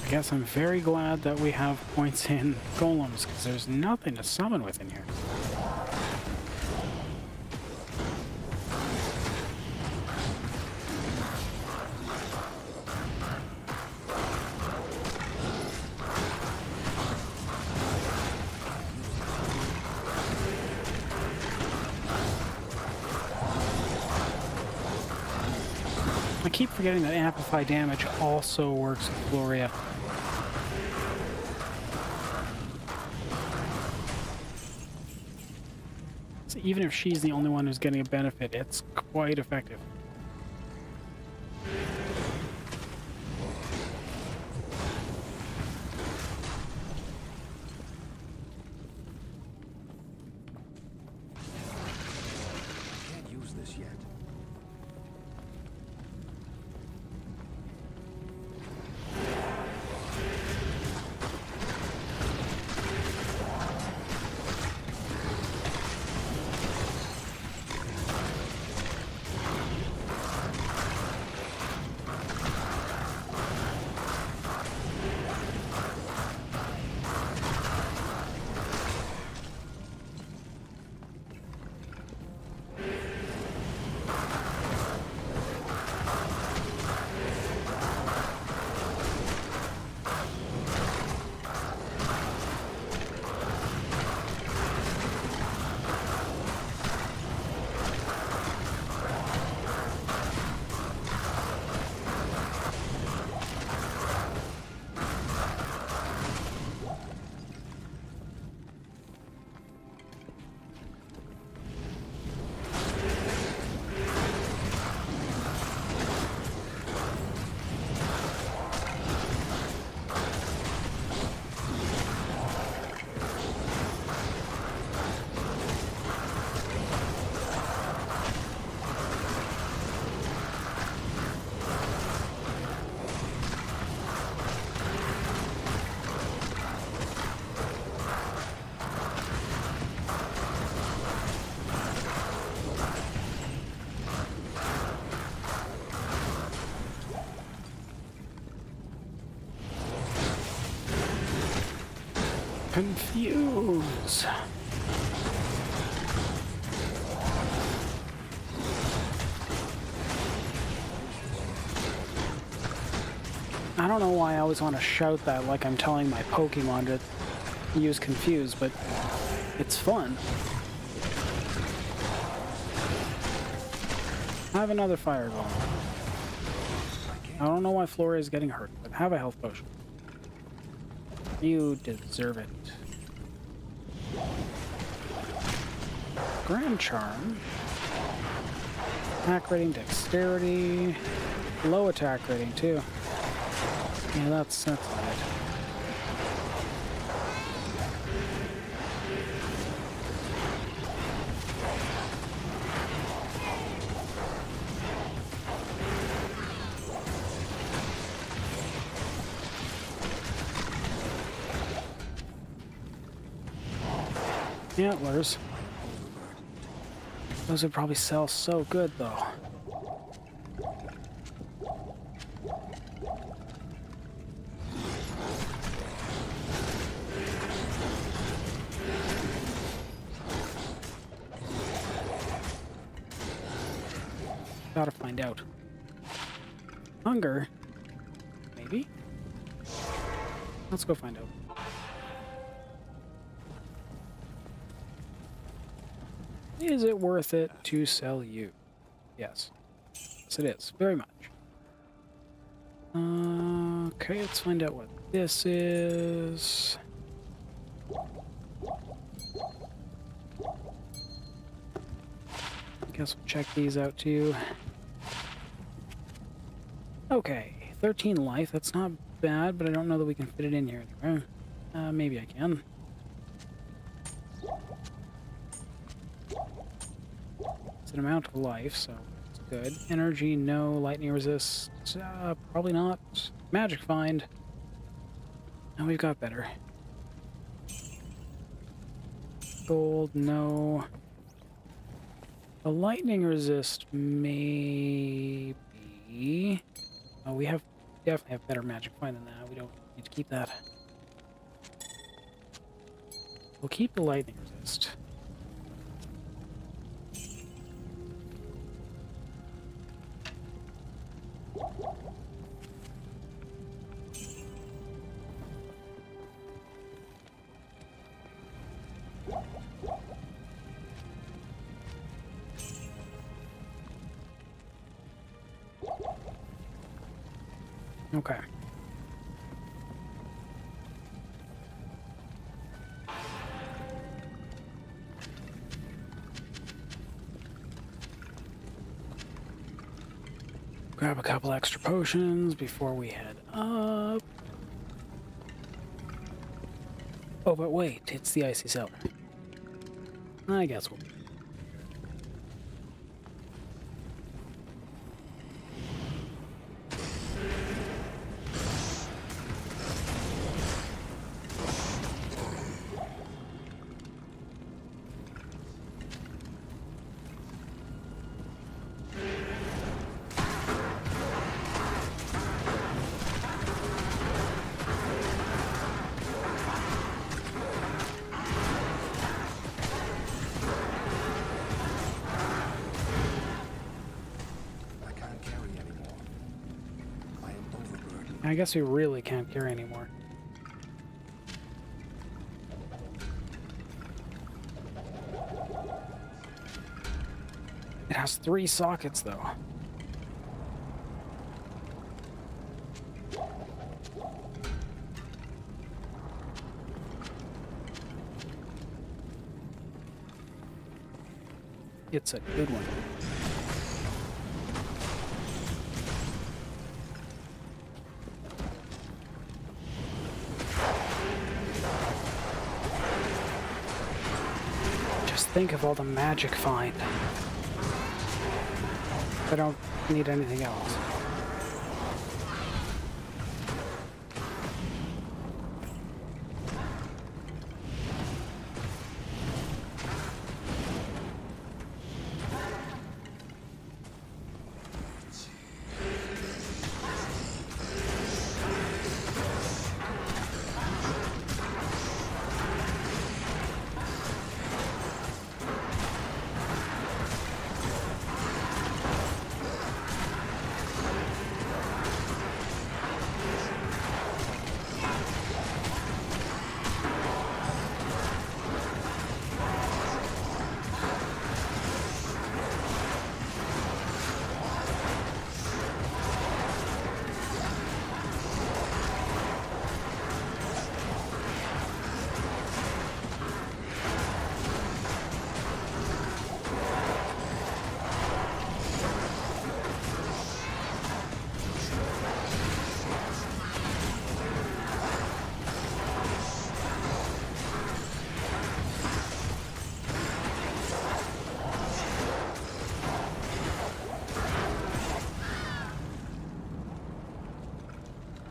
I guess I'm very glad that we have points in golems, because there's nothing to summon with in here. I keep forgetting that amplify damage also works with Gloria. So even if she's the only one who's getting a benefit, it's quite effective. Can't use this yet. Confuse. I don't know why I always want to shout that like I'm telling my Pokemon to use Confuse, but it's fun. I have another fireball. I don't know why Flora is getting hurt, but have a health potion. You deserve it. Grand Charm. Attack rating, dexterity. Low attack rating, too. Yeah, that's good. Antlers. Those would probably sell so good, though. Gotta find out. Hunger? Maybe? Let's go find out. Is it worth it to sell you? Yes. Yes, it is. Very much. Okay, let's find out what this is. Guess we'll check these out too. Okay, 13 life, that's not bad, but I don't know that we can fit it in here. Maybe I can. It's an amount of life, so it's good. Energy, no. Lightning resist, probably not. Magic find. Now we've got better. Gold, no. The lightning resist, maybe. Oh, we definitely have better magic find than that. We don't need to keep that. We'll keep the lightning resist. Okay. Grab a couple extra potions before we head up. Oh, but wait, it's the icy cellar. I guess we'll... I guess we really can't carry anymore. It has 3 sockets, though. It's a good one. Think of all the magic find. I don't need anything else.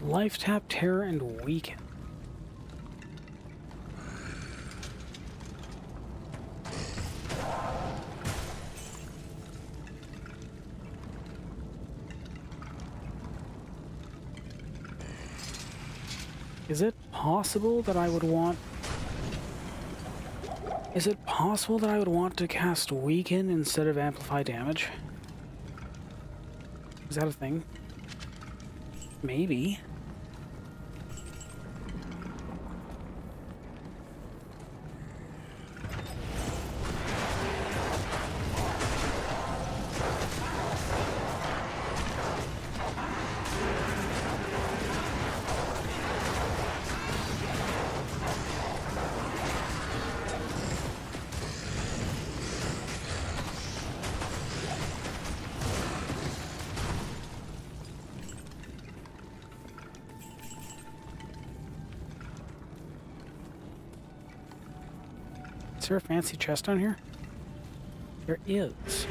Life tap, terror, and weaken. Is it possible that I would want... Is it possible that I would want to cast weaken instead of amplify damage? Is that a thing? Maybe. Is there a fancy chest down here? There is.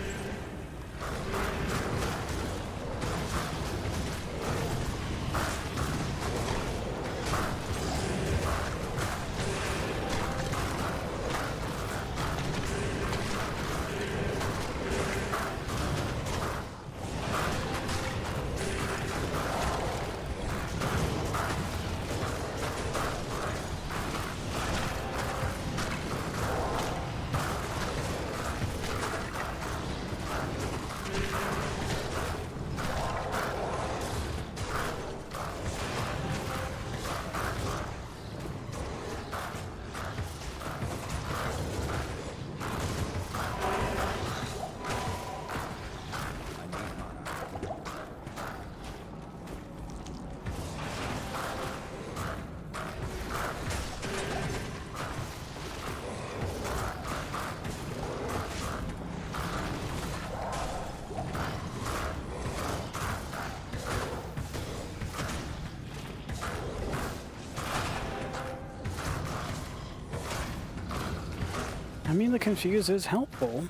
I mean, the confuse is helpful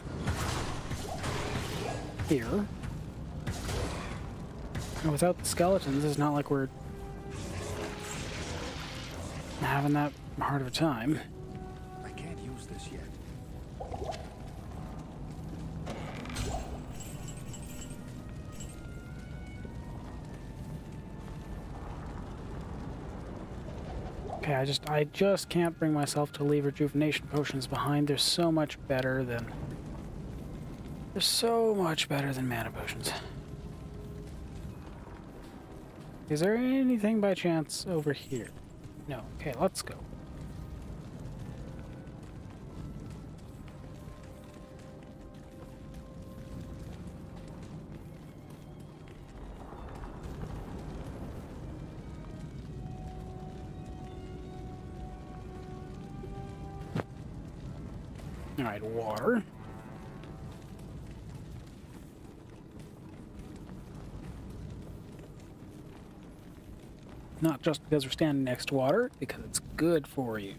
here. And without the skeletons, it's not like we're having that hard of a time. I can't use this yet. Okay, I just can't bring myself to leave rejuvenation potions behind. They're so much better than mana potions. Is there anything by chance over here? No. Okay, let's go. Alright, water. Not just because we're standing next to water, because it's good for you.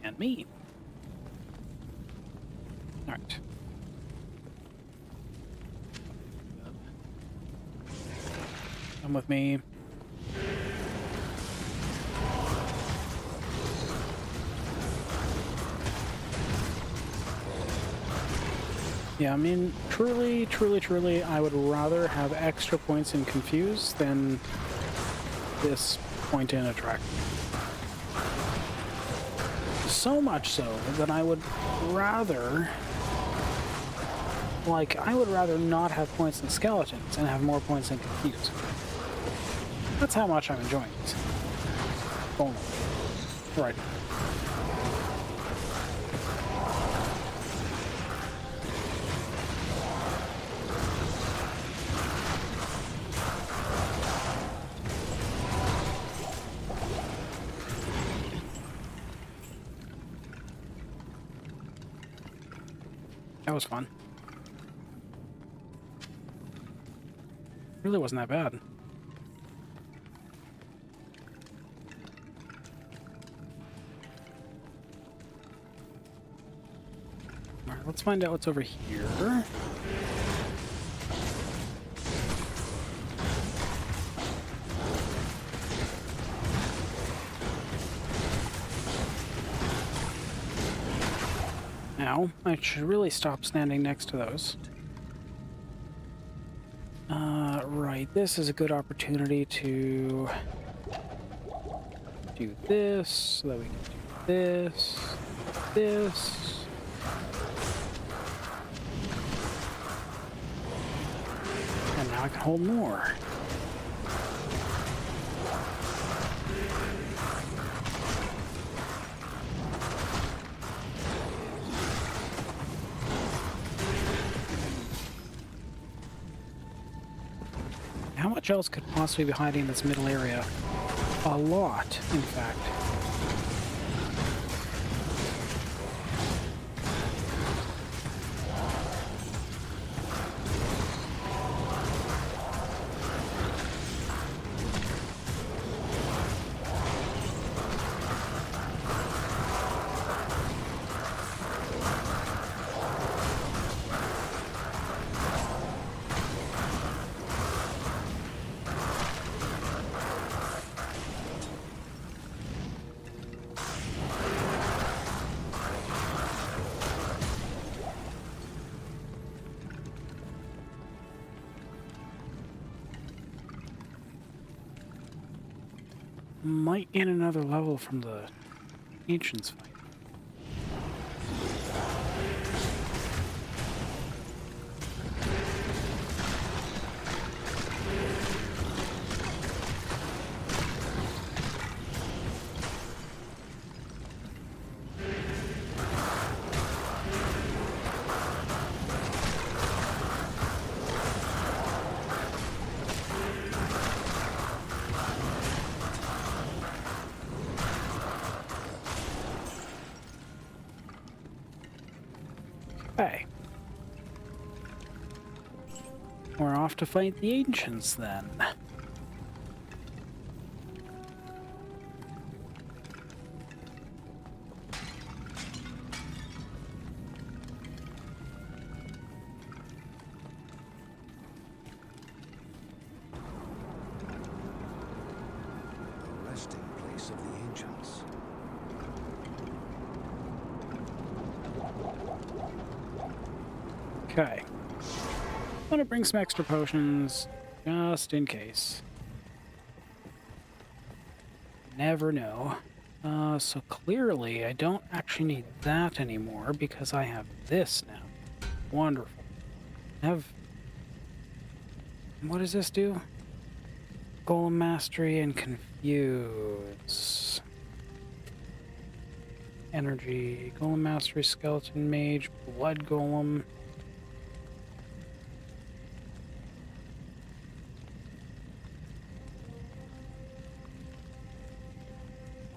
And me. Alright. Come with me. Yeah, I mean, truly, I would rather have extra points in Confuse than this point in Attract. So much so that I would rather... I would rather not have points in Skeletons and have more points in Confuse. That's how much I'm enjoying this. Boom. Right. That was fun. Really wasn't that bad. Alright, let's find out what's over here. Now, I should really stop standing next to those. Right, this is a good opportunity to do this, so that we can do this. And now I can hold more. How much else could possibly be hiding in this middle area? A lot, in fact. Might gain another level from the Ancients fight. Okay. We're off to fight the Ancients then. The resting place of the ancients. Okay. I'm gonna bring some extra potions, just in case. Never know. So clearly I don't actually need that anymore because I have this now. Wonderful. I have... What does this do? Golem Mastery and Confuse. Energy. Golem Mastery, Skeleton Mage, Blood Golem.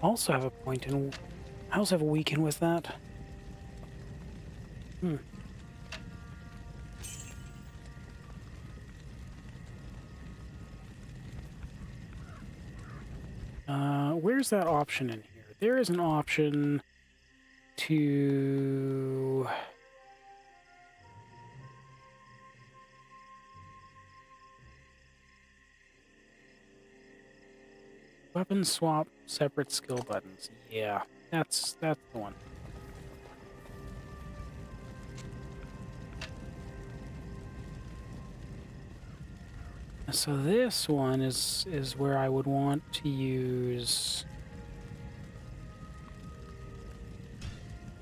Also have a point in... I also have a weaken with that. Where's that option in here? There is an option to... Weapon swap, separate skill buttons. Yeah, that's the one. So this one is where I would want to use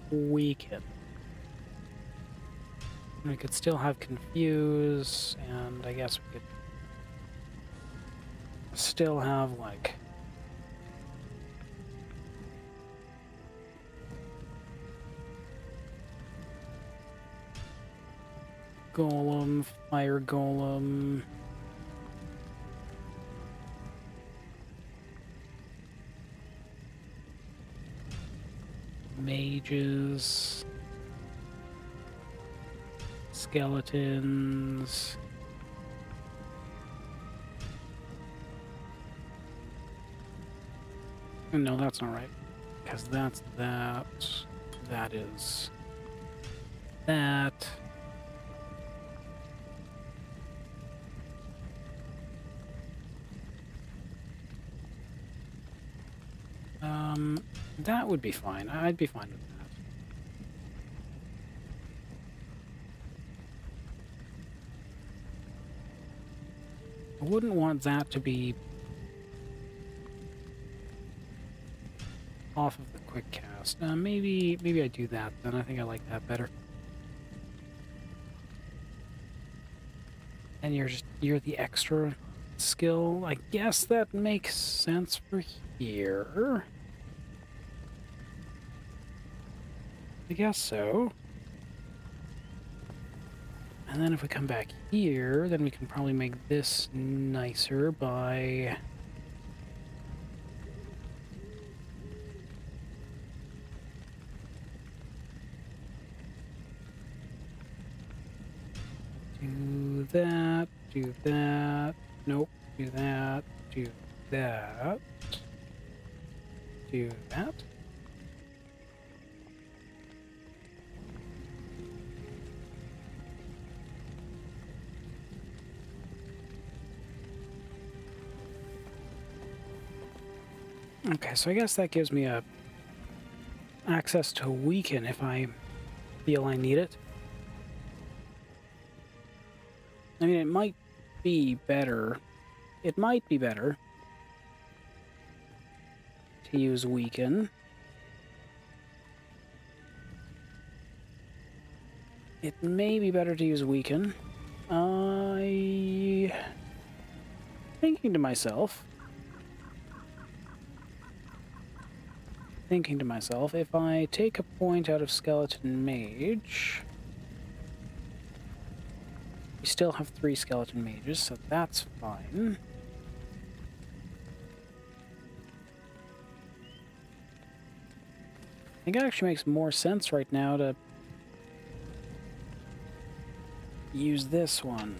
weaken. We could still have confuse, and I guess we could still have like golem, fire golem. Mages, skeletons, no, that's not right, because that's that, that is that. That would be fine. I'd be fine with that. I wouldn't want that to be off of the quick cast. Maybe I do that then. I think I like that better. And you're the extra skill. I guess that makes sense for here. I guess so. And then if we come back here, then we can probably make this nicer by... do that, nope, do that, do that, do that. Okay, so I guess that gives me access to weaken if I feel I need it. I mean, it might be better. It might be better to use Weaken. It may be better to use Weaken. Thinking to myself, if I take a point out of Skeleton Mage, we still have 3 Skeleton Mages, so that's fine. I think it actually makes more sense right now to use this one.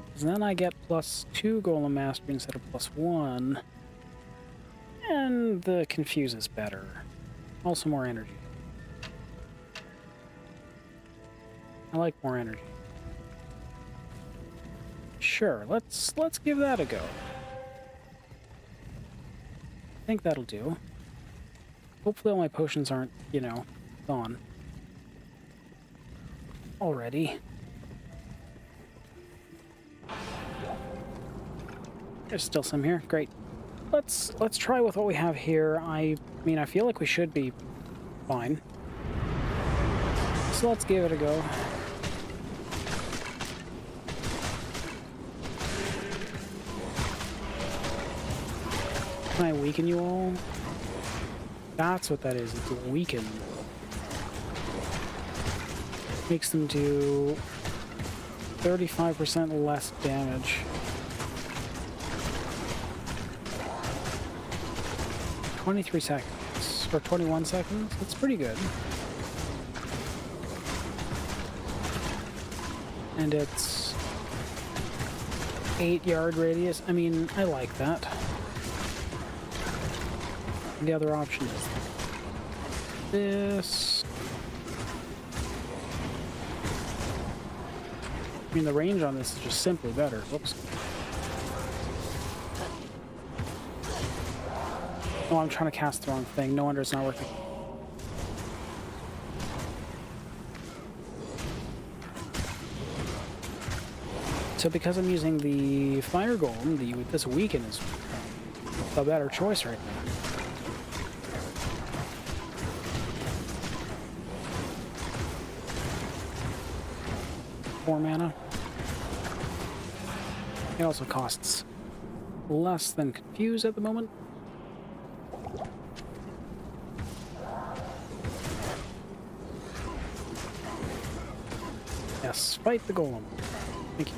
Because then I get +2 Golem Mastery instead of +1. And the Confuse is better. Also more energy. I like more energy. Sure, let's give that a go. I think that'll do. Hopefully all my potions aren't, you know, gone already. There's still some here. Great. Let's try with what we have here. I mean, I feel like we should be fine. So let's give it a go. Can I weaken you all? That's what that is. It's a weaken. Makes them do 35% less damage. 23 seconds, or 21 seconds? That's pretty good. And it's 8-yard radius. I mean, I like that. And the other option is this. I mean, the range on this is just simply better. Whoops. Oh, I'm trying to cast the wrong thing. No wonder it's not working. So because I'm using the Fire Golem, this Weaken is a better choice right now. Four mana. It also costs less than Confuse at the moment. Yes, fight the golem. Thank you.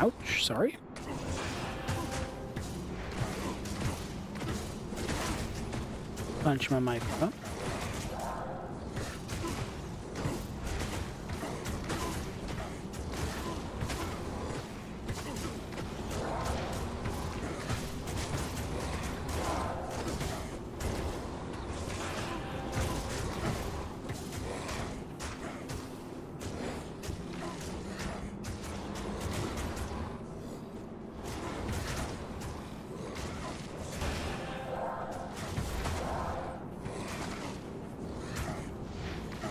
Ouch, sorry. Punch my mic up.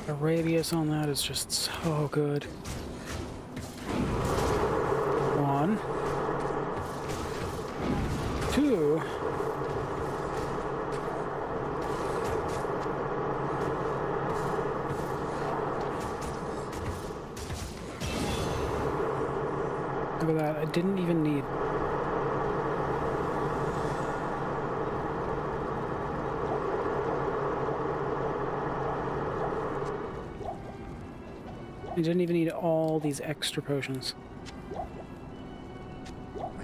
The radius on that is just so good. 1, 2. Look at that, I didn't even need. I didn't even need all these extra potions. I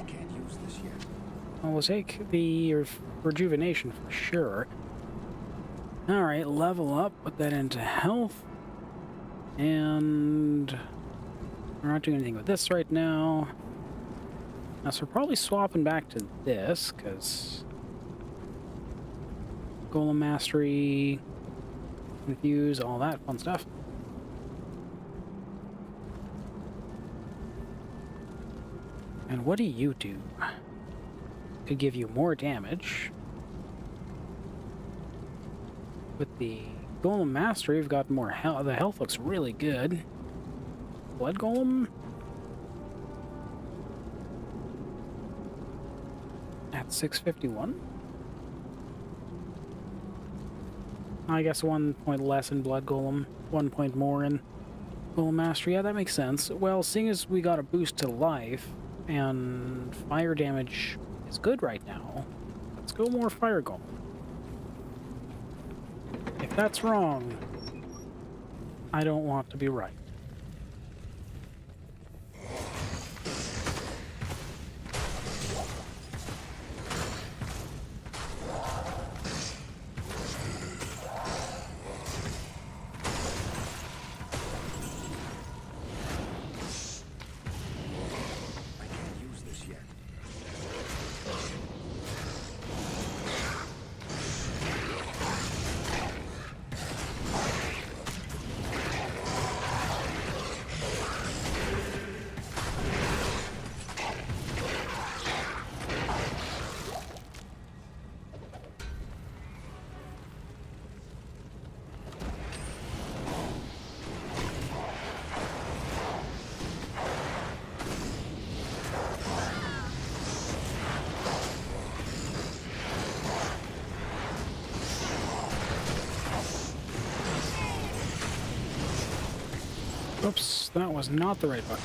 can't use this yet. Well, we'll take the rejuvenation for sure. Alright, level up, put that into health. And we're not doing anything with this right now. Now, so we're probably swapping back to this, because Golem Mastery, Confuse, all that fun stuff. And what do you do? Could give you more damage. With the Golem Mastery, we've got more health. The health looks really good. blood golem at 651. I guess 1 point less in blood golem, 1 point more in golem mastery. Yeah, that makes sense. Well, seeing as we got a boost to life and fire damage is good right now, let's go more fire golem. If that's wrong, I don't want to be right. I can't use this yet. Oops, that was not the right button.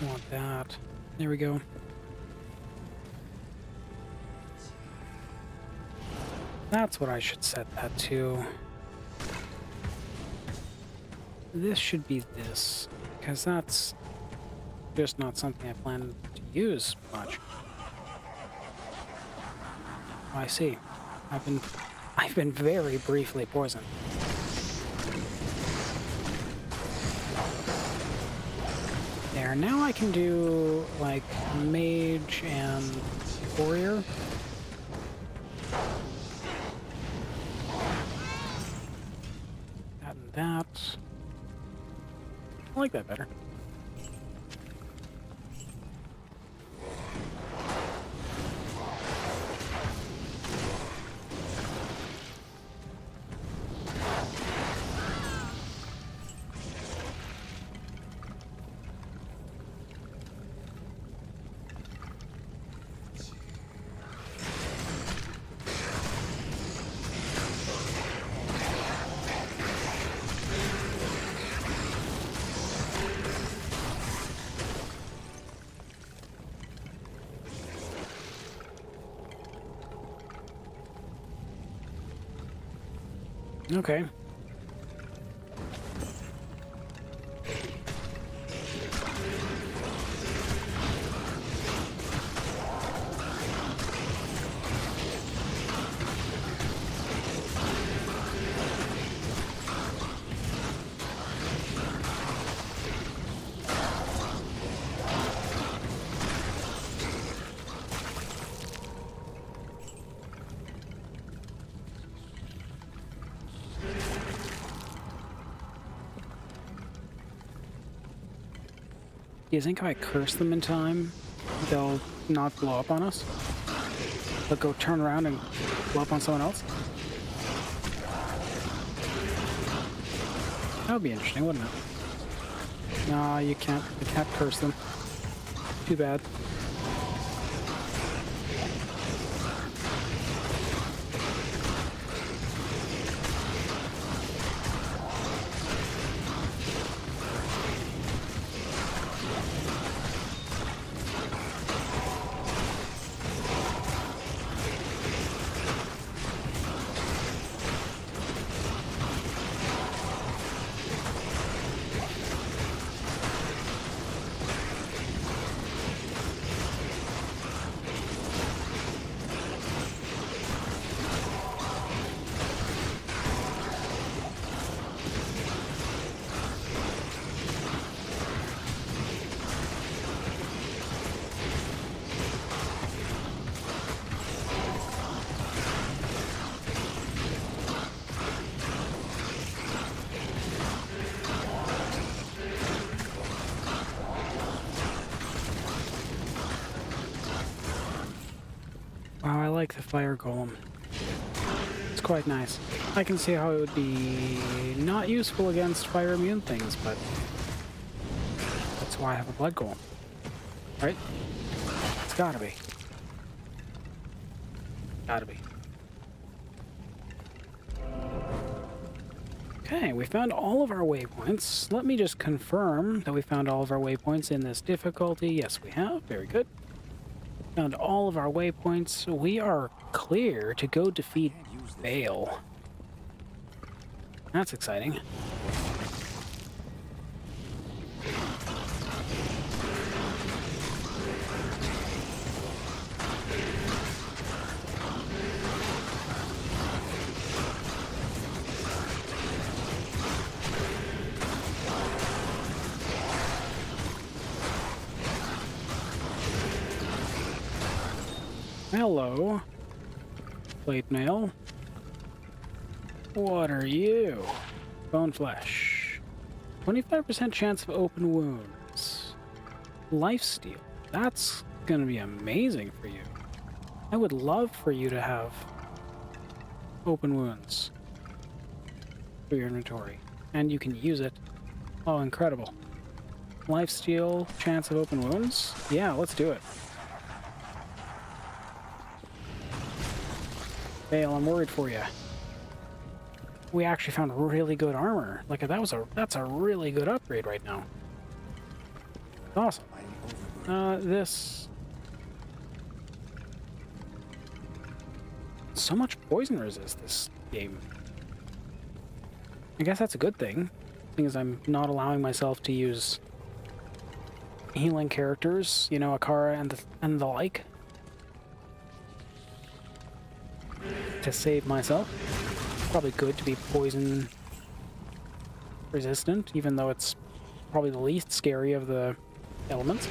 I want that. There we go. That's what I should set that to. This should be this, because that's just not something I plan to use much. I see. I've been very briefly poisoned. There, now I can do like mage and warrior. That and that. I like that better. Okay. Do you think if I curse them in time, they'll not blow up on us? They'll go turn around and blow up on someone else? That would be interesting, wouldn't it? No, you can't curse them. Too bad. Wow, I like the fire golem. It's quite nice. I can see how it would be not useful against fire immune things, but that's why I have a blood golem. Right? It's gotta be. Gotta be. Okay, we found all of our waypoints. Let me just confirm that we found all of our waypoints in this difficulty. Yes, we have. Very good. Found all of our waypoints. We are clear to go defeat Bale. That's exciting. Hello, plate mail. What are you? Bone flesh. 25% chance of open wounds. Lifesteal. That's gonna be amazing for you. I would love for you to have open wounds for your inventory. And you can use it. Oh, incredible. Lifesteal, chance of open wounds? Yeah, let's do it. Bale, I'm worried for you. We actually found really good armor. Like that's a really good upgrade right now. Awesome. This. So much poison resist this game. I guess that's a good thing. Thing is, I'm not allowing myself to use healing characters. You know, Akara and the like. To save myself. Probably good to be poison resistant, even though it's probably the least scary of the elements.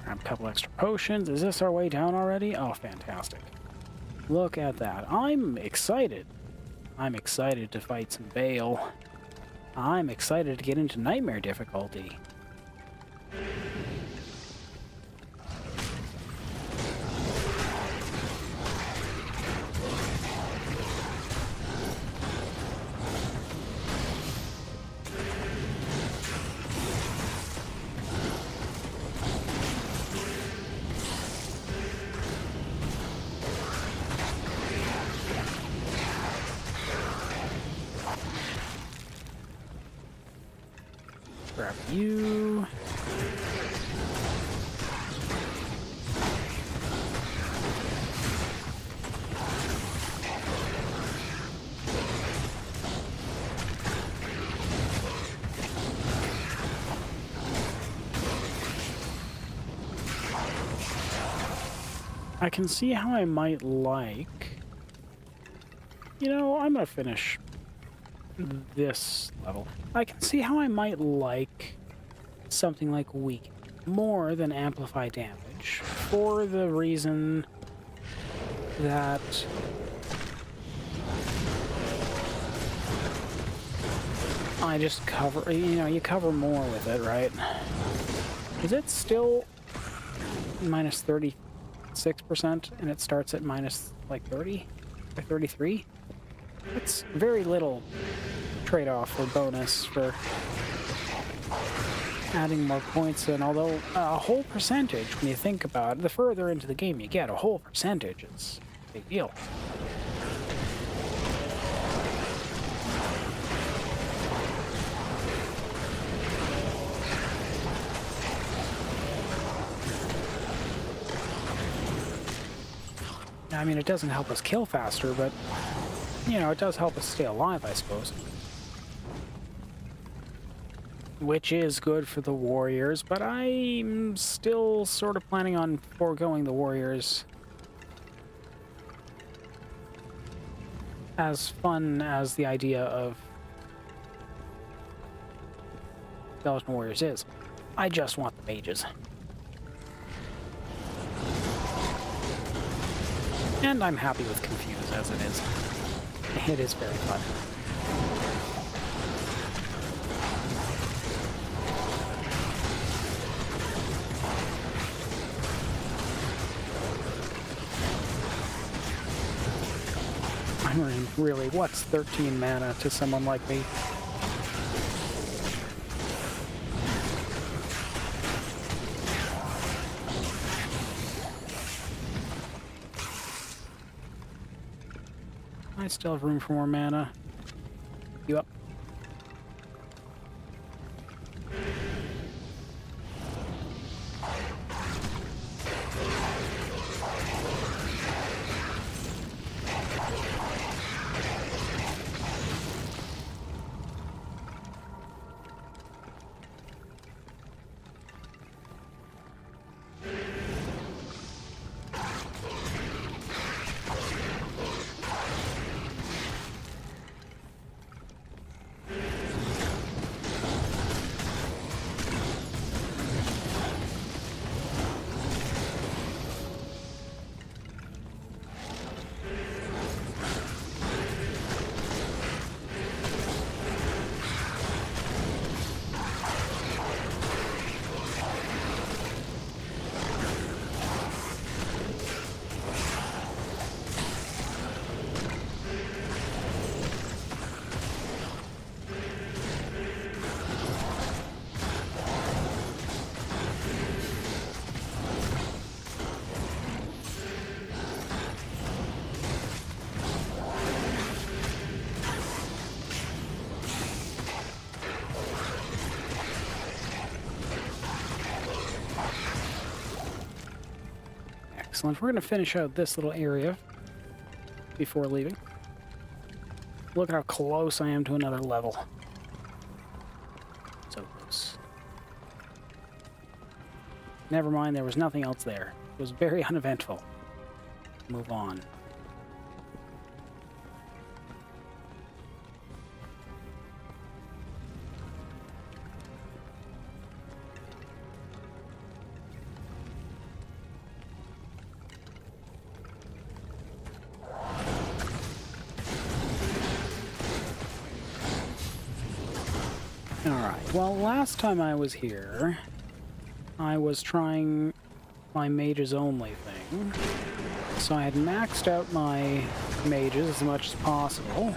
Grab a couple extra potions. Is this our way down already? Oh, fantastic. Look at that. I'm excited. I'm excited to fight some Bale. I'm excited to get into nightmare difficulty. Grab you. I can see how I might like... You know, I'm gonna finish this level. I can see how I might like something like weak more than amplify damage, for the reason that I just cover, you know, you cover more with it, right? Is it still minus 36% and it starts at minus like 30 or 33? That's very little trade-off or bonus for adding more points in, although a whole percentage, when you think about it, the further into the game you get, a whole percentage is a big deal. I mean, it doesn't help us kill faster, but, you know, it does help us stay alive, I suppose. Which is good for the warriors, but I'm still sort of planning on foregoing the warriors. As fun as the idea of Skeleton Warriors is, I just want the mages. And I'm happy with Confuse as it is. It is very fun. I mean, really, what's 13 mana to someone like me? I still have room for more mana. You up? Excellent. We're going to finish out this little area before leaving. Look at how close I am to another level. So close. Never mind, there was nothing else there. It was very uneventful. Move on. Alright, well, last time I was here, I was trying my mages only thing. So I had maxed out my mages as much as possible.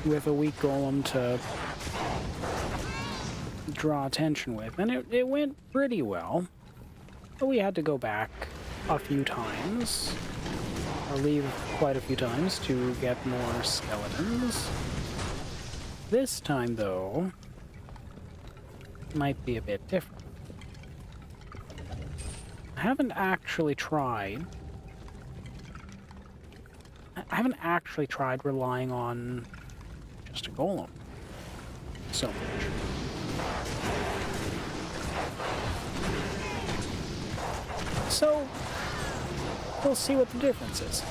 With a weak golem to draw attention with, and it went pretty well. But we had to go back a few times. Or leave quite a few times to get more skeletons. This time, though, might be a bit different. I haven't actually tried relying on just a golem so much. So, we'll see what the difference is.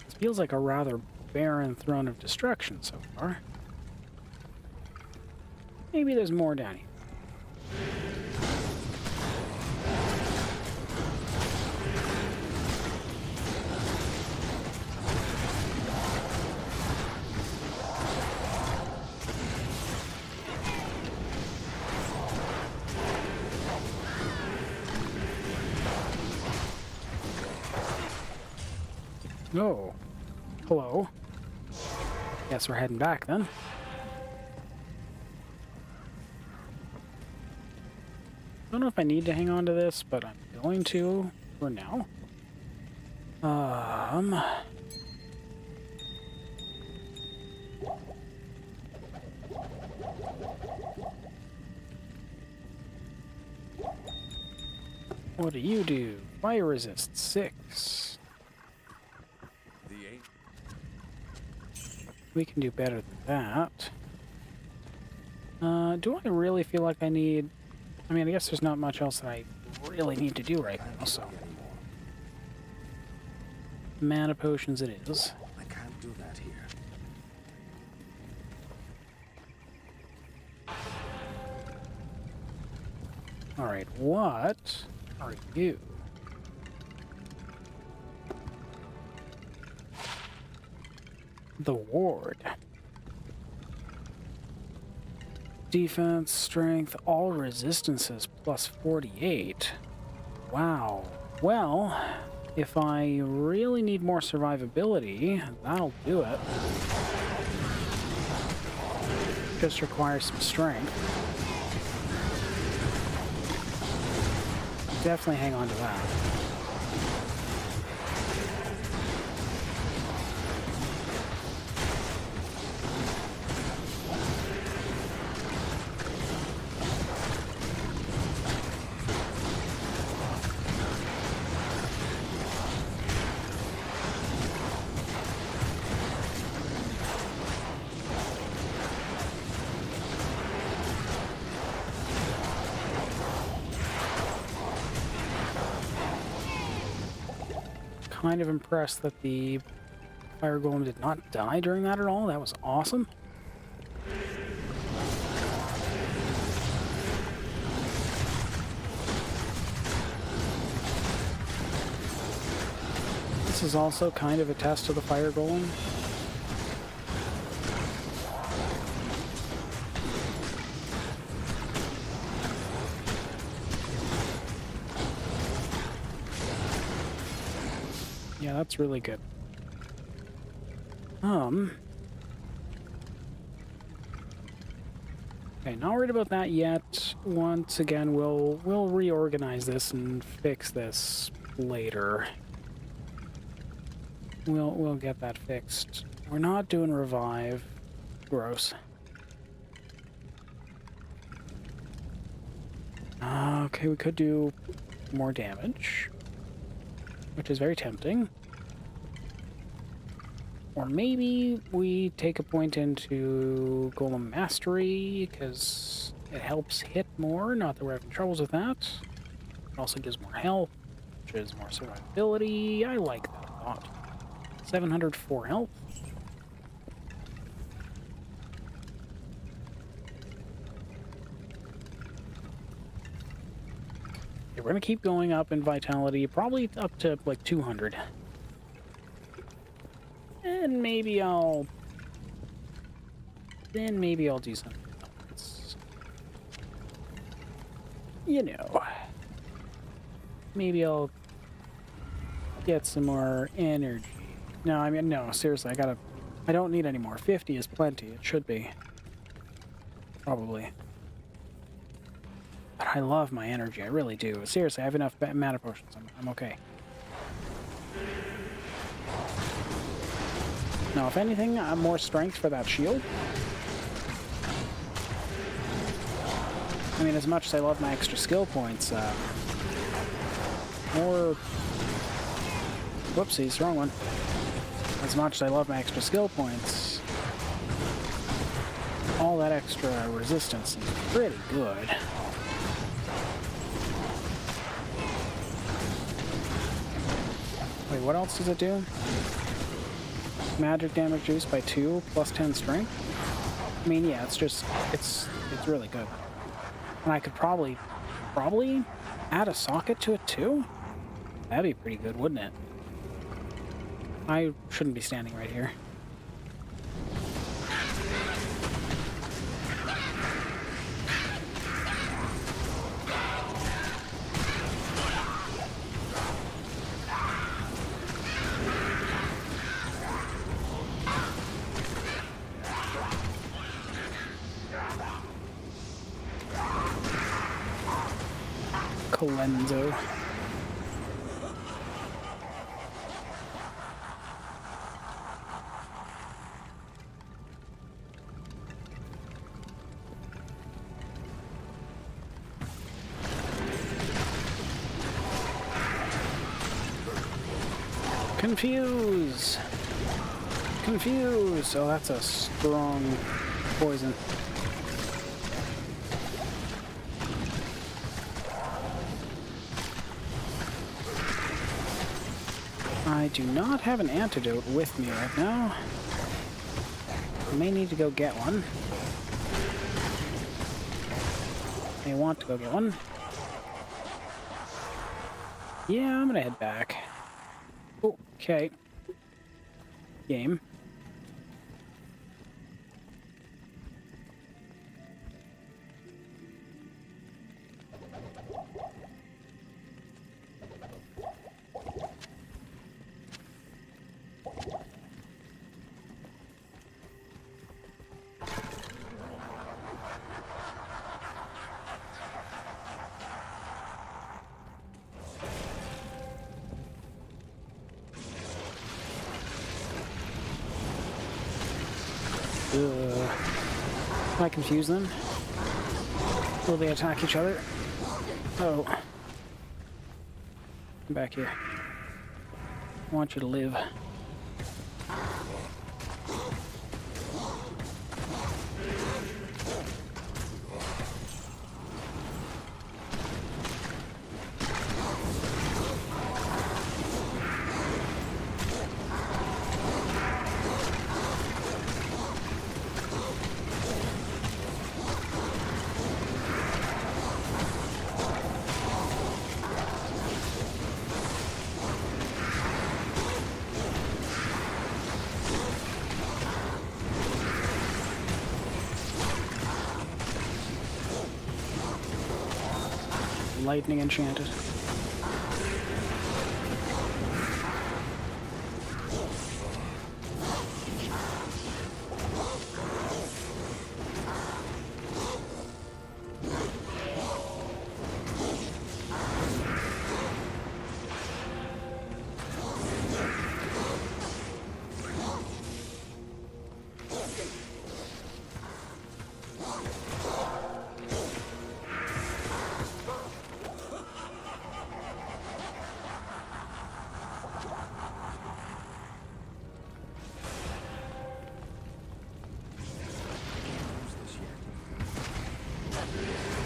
This feels like a rather barren throne of destruction so far. Maybe there's more down here. Oh. Hello. Guess we're heading back then. Don't know if I need to hang on to this, but I'm going to for now. What do you do? Fire resist 6. The eight. We can do better than that. Do I really feel like I need... I mean, I guess there's not much else that I really need to do right now, so... Mana potions it is. I can't do that here. Alright, what are you? The ward. Defense, strength, all resistances plus 48. Wow. Well, if I really need more survivability, that'll do it. Just requires some strength. Definitely hang on to that. Kind of impressed that the fire golem did not die during that at all. That was awesome. This is also kind of a test of the fire golem. Yeah, that's really good. Okay, not worried about that yet. Once again, we'll reorganize this and fix this later. We'll get that fixed. We're not doing revive. Gross. Okay, we could do more damage, which is very tempting. Or maybe we take a point into Golem Mastery, because it helps hit more. Not that we're having troubles with that. It also gives more health, which is more survivability. I like that a lot. 704 health. We're going to keep going up in vitality, probably up to like 200. And maybe I'll do something else. You know. Maybe I'll get some more energy. No, I mean, no, seriously, I don't need any more. 50 is plenty. It should be. Probably. But I love my energy. I really do. Seriously, I have enough mana potions. I'm okay. Now, if anything, I'm more strength for that shield. I mean, as much as I love my extra skill points, more... Whoopsies, wrong one. As much as I love my extra skill points, all that extra resistance is pretty good. Wait, what else does it do? Magic damage reduced by 2 plus 10 strength? I mean, yeah, it's really good. And I could probably add a socket to it too? That'd be pretty good, wouldn't it? I shouldn't be standing right here. Colenso. Confuse! Confuse! Oh, that's a strong poison. I do not have an antidote with me right now. I may need to go get one. May want to go get one. Yeah, I'm gonna head back. Okay. Game. Can I confuse them? Will they attack each other? Oh. Come back here. I want you to live. Lightning enchanted.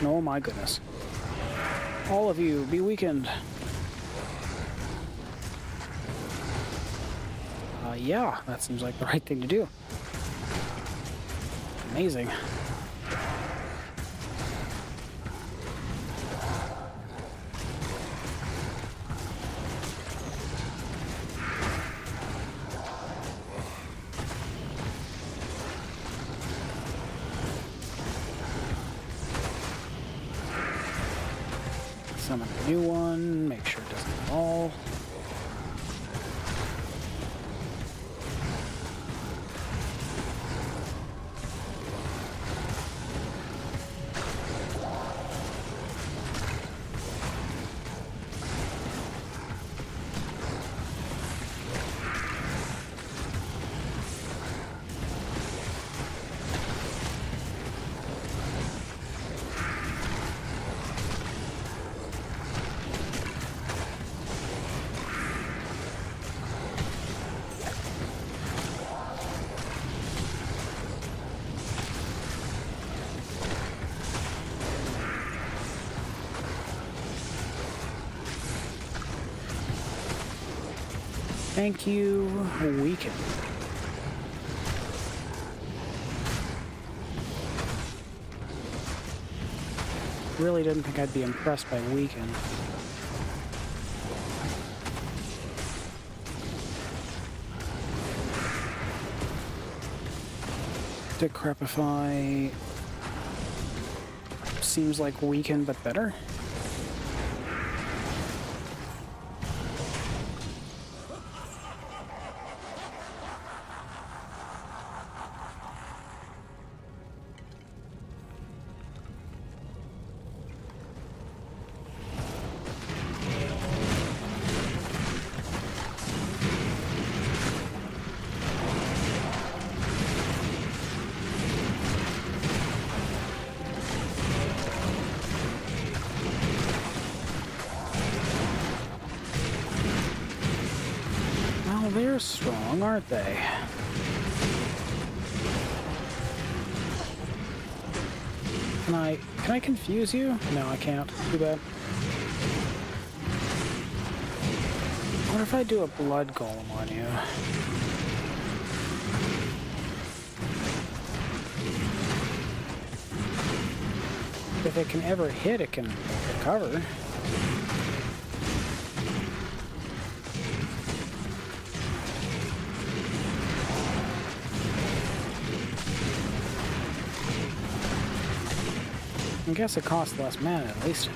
Oh my goodness. All of you, be weakened. Yeah, that seems like the right thing to do. Amazing. Summon a new one, make sure it doesn't fall. Thank you, Weaken. Really didn't think I'd be impressed by Weaken. Decrepify seems like Weaken, but better. Well, they're strong, aren't they? Can I confuse you? No, I can't. Too bad. What if I do a blood golem on you? If it can ever hit, it can recover. I guess it costs less mana, at least.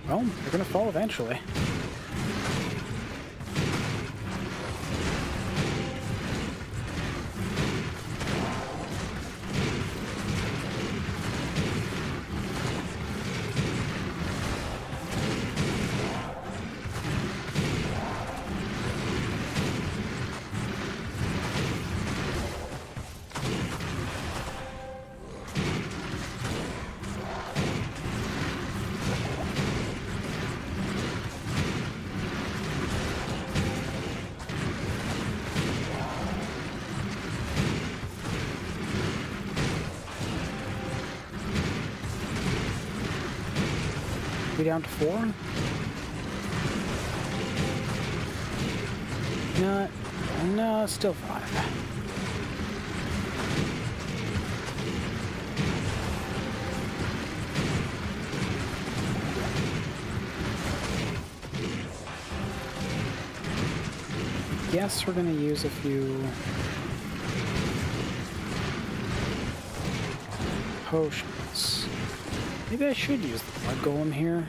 Well, they're gonna fall eventually. We down to 4? No, still 5. Yes, we're gonna use a few potions. Maybe I should use the blood golem here.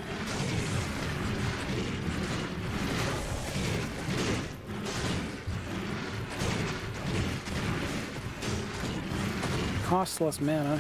Costs less mana.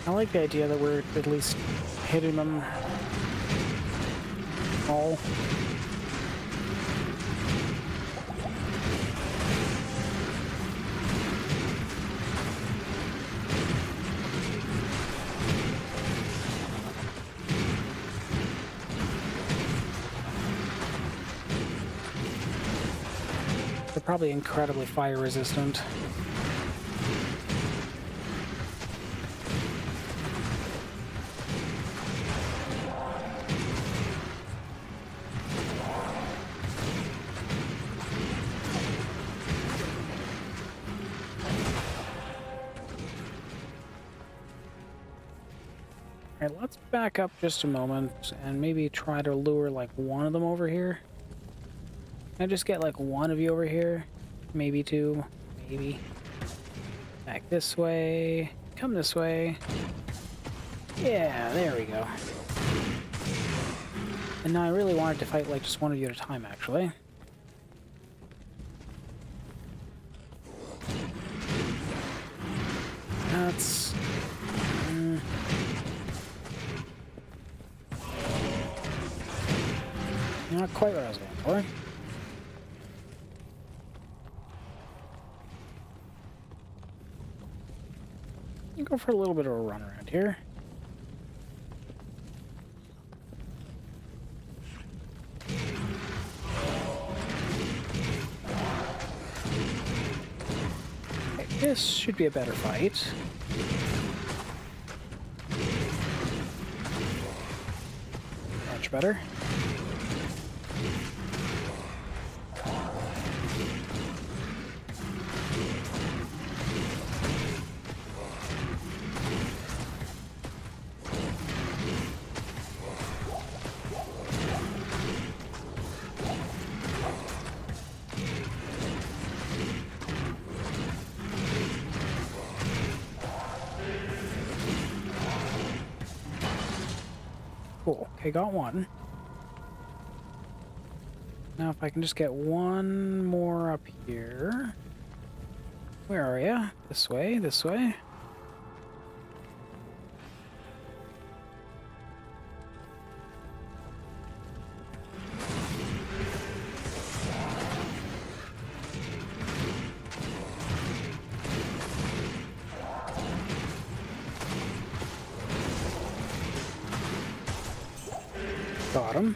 I like the idea that we're at least hitting them all. They're probably incredibly fire resistant. Alright, let's back up just a moment and maybe try to lure like one of them over here. Can I just get like one of you over here? Maybe two, maybe. Back this way, come this way. Yeah, there we go. And now I really wanted to fight like just one of you at a time, actually. That's... not quite what I was going for. You go for a little bit of a run around here. Okay, this should be a better fight. better. Cool. Okay, got one. Now if I can just get one more up here. Where are ya? This way, this way. Got him.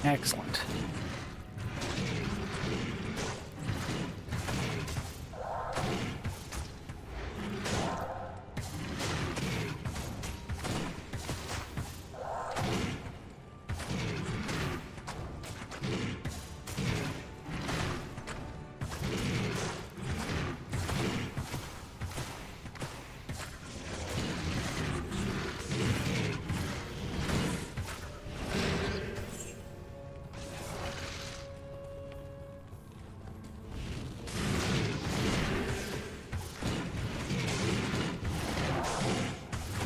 Excellent.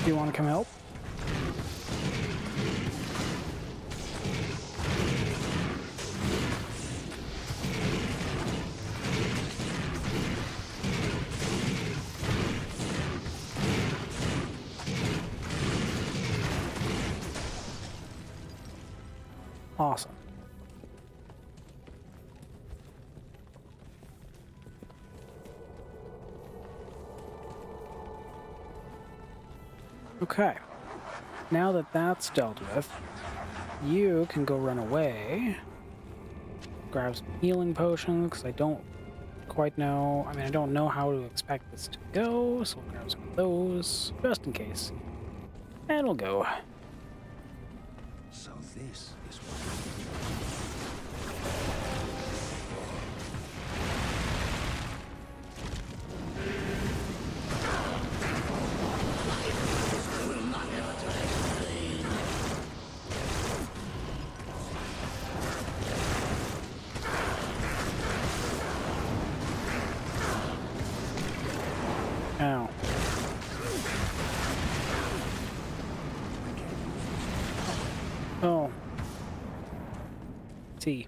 Do you want to come help? Awesome. Okay. Now that that's dealt with, you can go run away. Grab some healing potions, because I don't quite know. I mean, I don't know how to expect this to go, so we'll grab some of those, just in case. And we'll go. So this is what... Ow. Oh. T.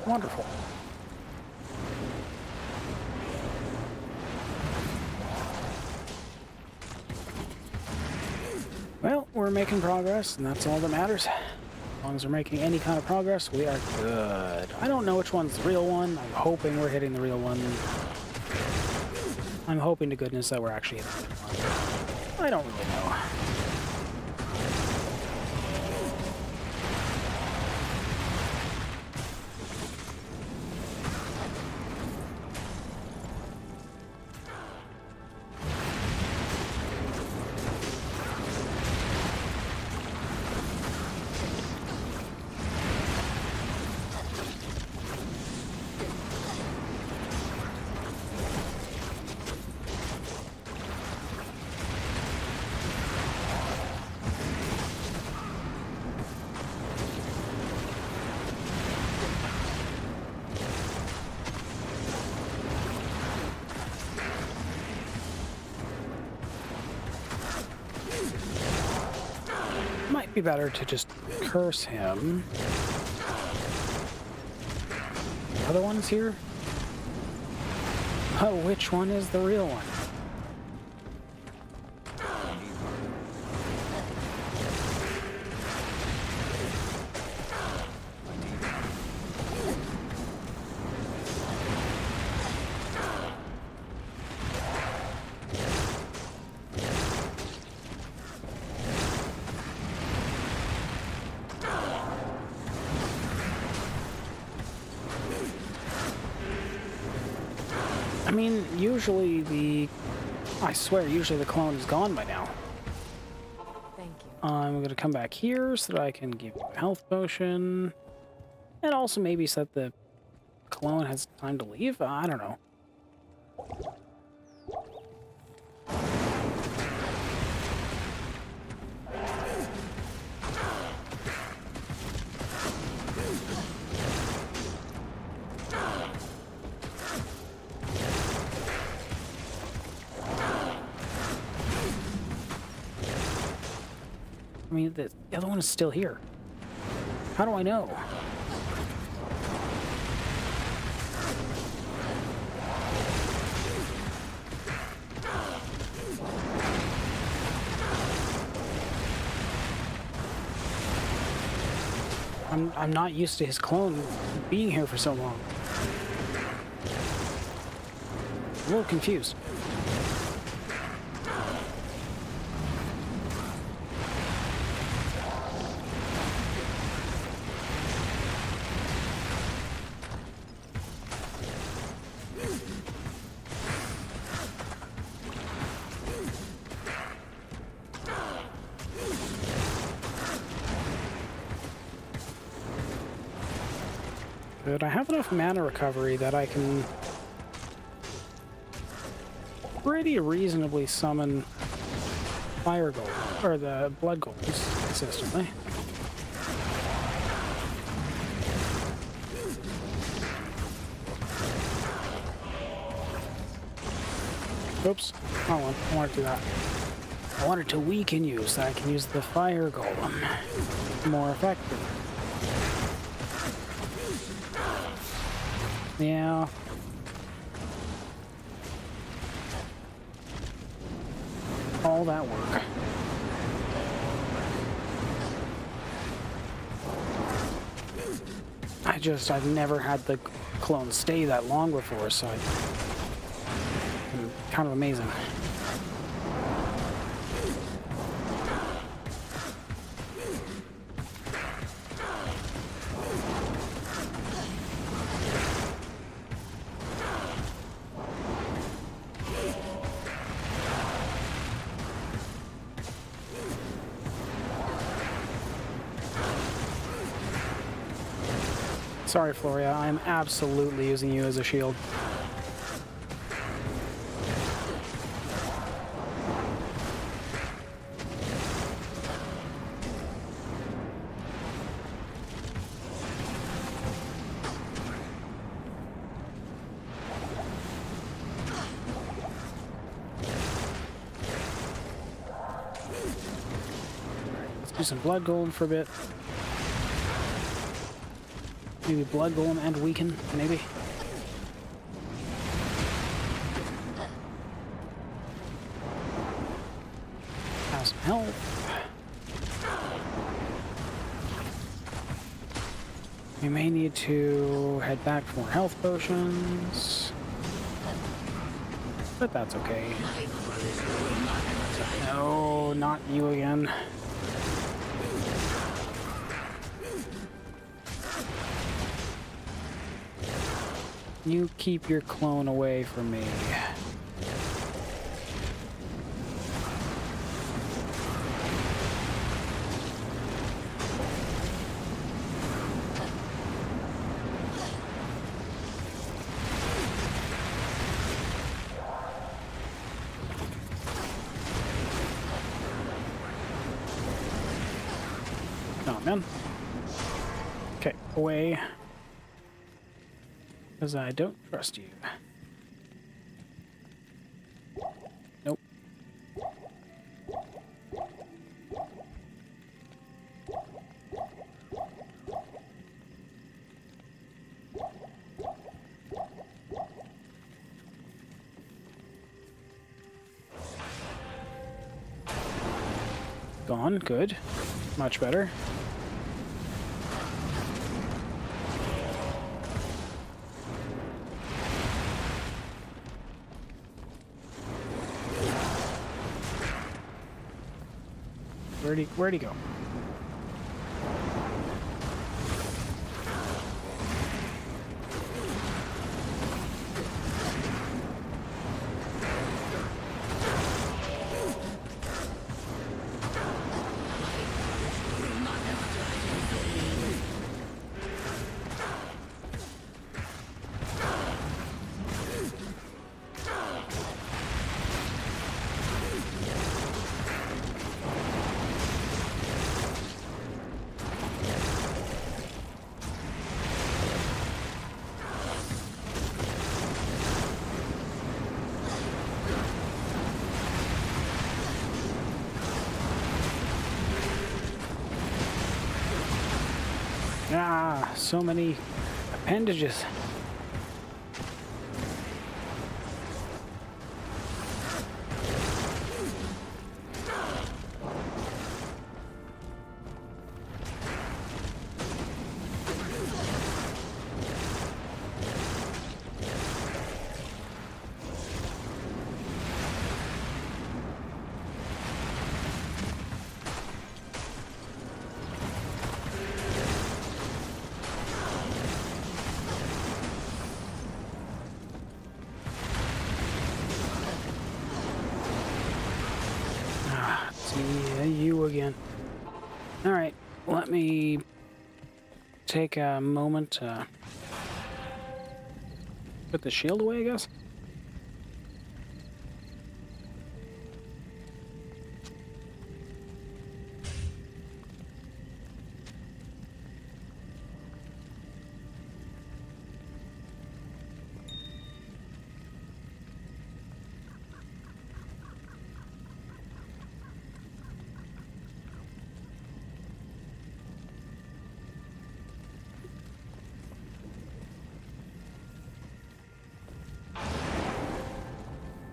Wonderful. Well, we're making progress, and that's all that matters. As long as we're making any kind of progress, we are good. I don't know which one's the real one. I'm hoping we're hitting the real one. I'm hoping to goodness that we're actually hitting the real one. I don't really know. be better to just curse him. The other one's here? Oh, which one is the real one? I mean, usually I swear, usually the clone is gone by now. Thank you. I'm gonna come back here so that I can give you a health potion. And also maybe so that the clone has time to leave? I don't know. I mean, the other one is still here. How do I know? I'm not used to his clone being here for so long. I'm a little confused. Good. I have enough mana recovery that I can pretty reasonably summon fire gold, or the blood goals consistently. Oops, wrong one. I wanted to do that. I wanted to weaken you so I can use the fire golem more effectively. Yeah. All that work. I've never had the clone stay that long before, so it's kind of amazing. Sorry, Floria, I am absolutely using you as a shield. Let's do some blood golem for a bit. Maybe blood golem and weaken, maybe. Have some health. We may need to head back for more health potions. But that's okay. No, not you again. You keep your clone away from me. Oh, man. Okay, away. Because I don't trust you. Nope. spawn. Good. Much better. Where'd he go? Ah, so many appendages. Yeah, you again. Alright, let me take a moment to put the shield away, I guess.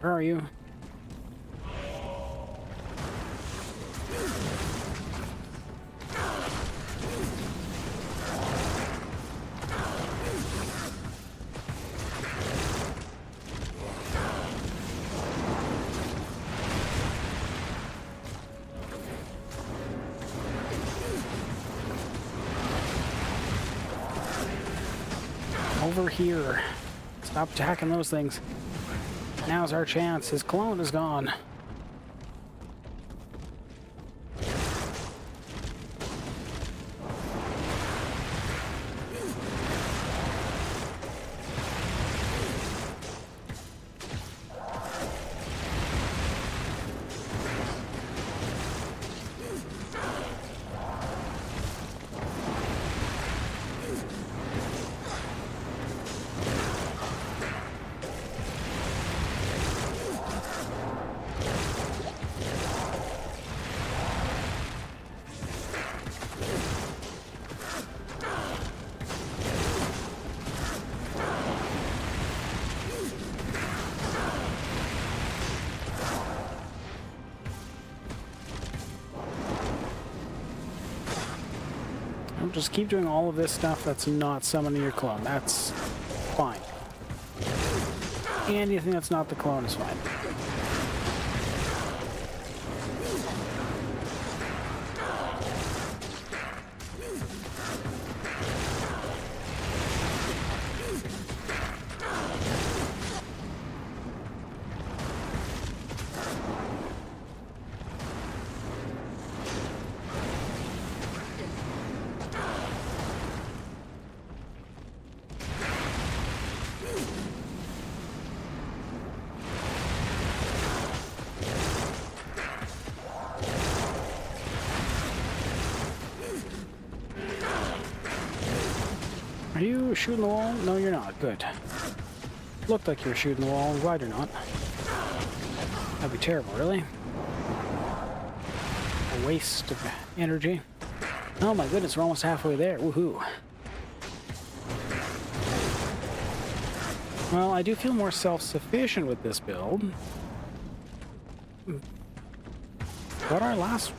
Where are you? Over here. Stop attacking those things. Now's our chance. His clone is gone. Just keep doing all of this stuff that's not summoning your clone. That's fine. Anything that's not the clone is fine. Are you shooting the wall? No, you're not. Good. Looked like you were shooting the wall. I'm glad you're not. That'd be terrible, really. A waste of energy. Oh my goodness, we're almost halfway there. Woohoo. Well, I do feel more self-sufficient with this build. But our last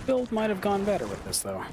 build might have gone better with this, though.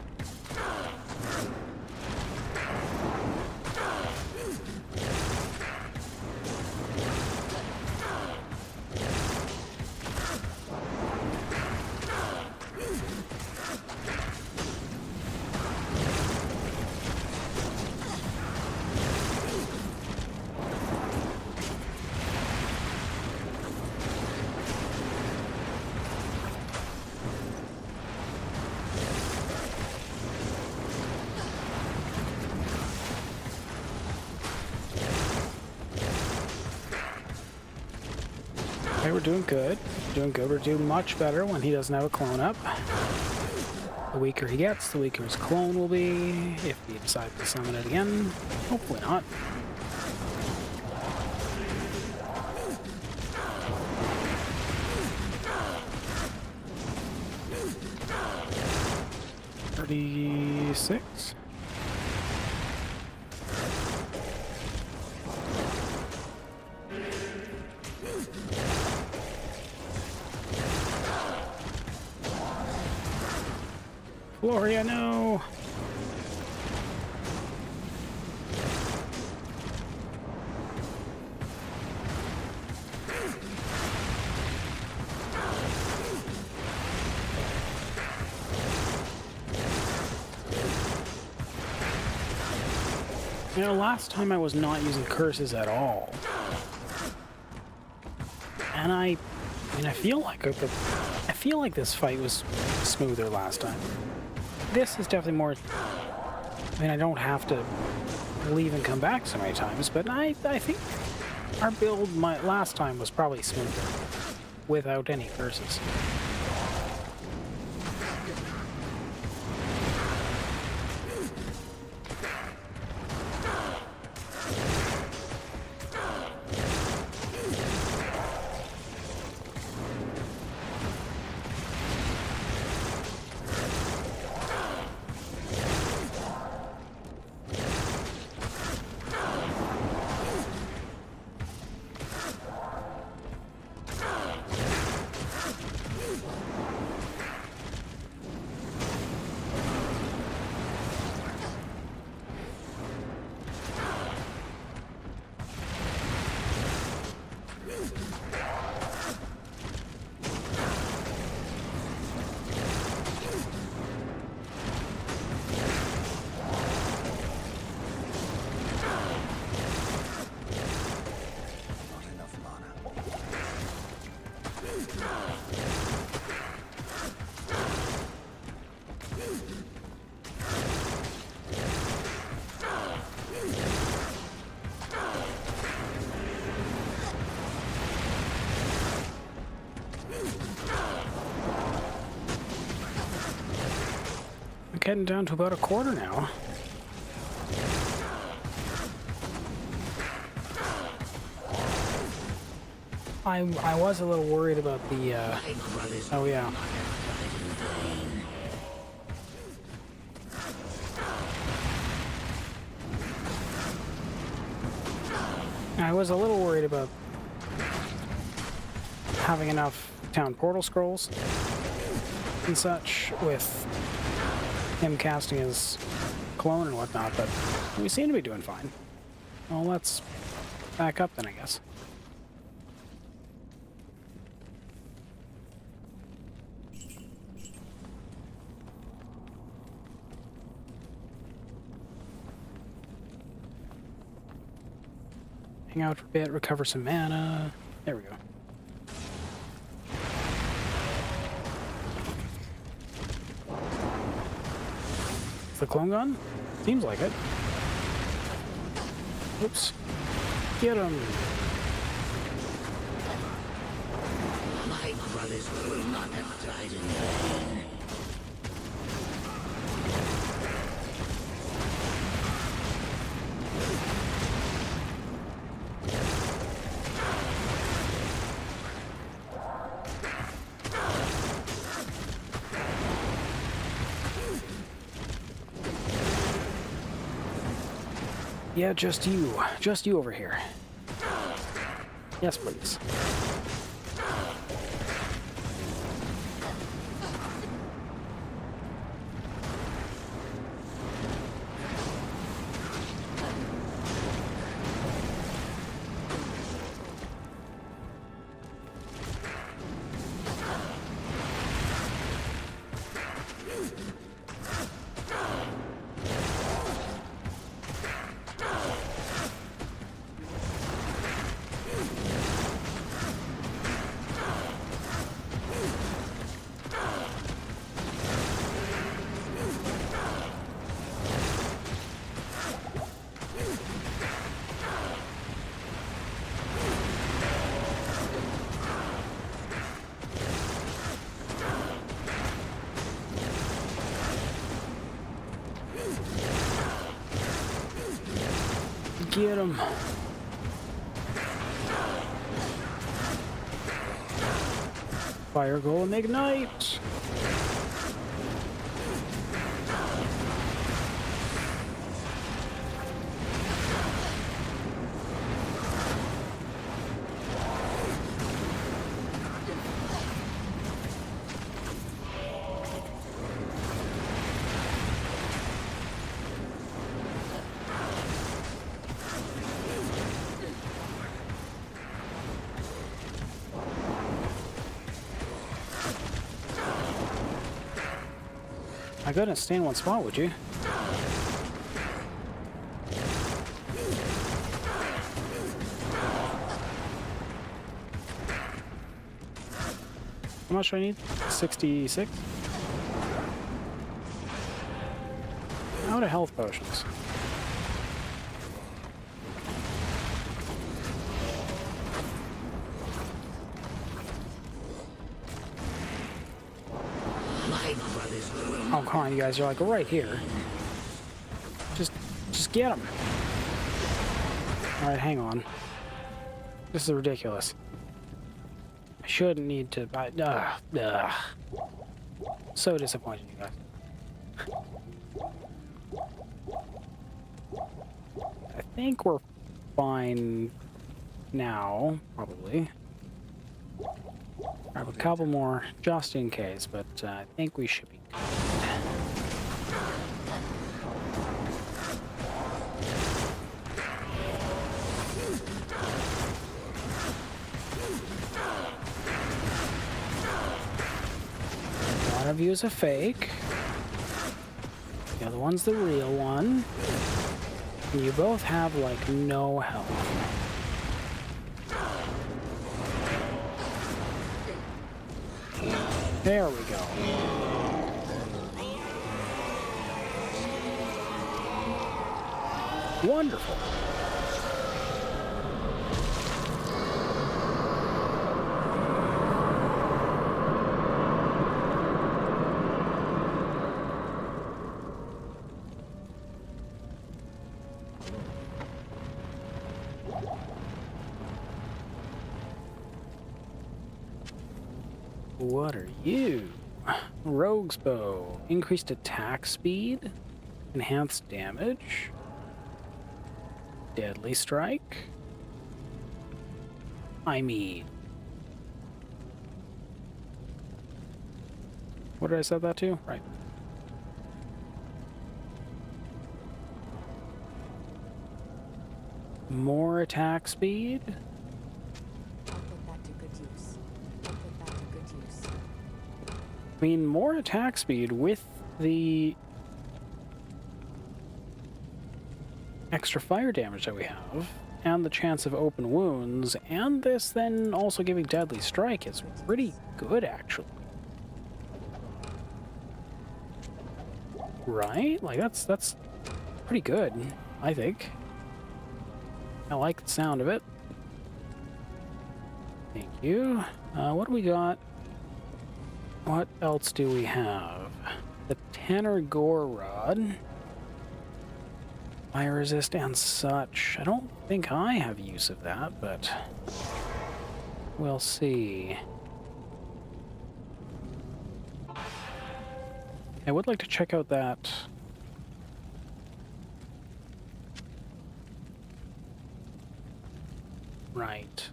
Okay, we're doing good. Doing good. We're doing much better when he doesn't have a clone up. The weaker he gets, the weaker his clone will be, if he decides to summon it again. Hopefully not. $36. Gloria, no! You know, last time I was not using curses at all. And I feel like this fight was smoother last time. This is definitely more... I mean, I don't have to leave and come back so many times, but I think our build last time was probably smoother, without any curses. Heading down to about a quarter now. I was a little worried about the oh yeah. I was a little worried about having enough town portal scrolls and such with him casting his clone and whatnot, but we seem to be doing fine. Well, let's back up then, I guess. Hang out for a bit, recover some mana. There we go. The clone gun? Seems like it. Oops. Get him! My brothers will not have died in vain. Yeah, just you over here. Yes, please. Get him. Fire golem ignite. My goodness, stay in one spot, would you? How much do I need? 66? Out of health potions. Oh, come on, you guys are like right here. Just get them. All right, hang on. This is ridiculous. I shouldn't need to. So disappointed, you guys. I think we're fine now, probably. I have a couple more just in case, but I think we should be good. One of you is a fake. The other one's the real one. And you both have, like, no health. There we go. Wonderful. What are you? Rogue's bow. Increased attack speed. Enhanced damage. Deadly strike. I mean... What did I set that to? Right. More attack speed. I mean, more attack speed with the extra fire damage that we have, and the chance of open wounds, and this then also giving deadly strike is pretty good, actually. Right? Like, that's pretty good, I think. I like the sound of it. Thank you. What do we got? What else do we have? The Tanner Gore Rod. Fire resist and such. I don't think I have use of that, but we'll see. I would like to check out that. Right.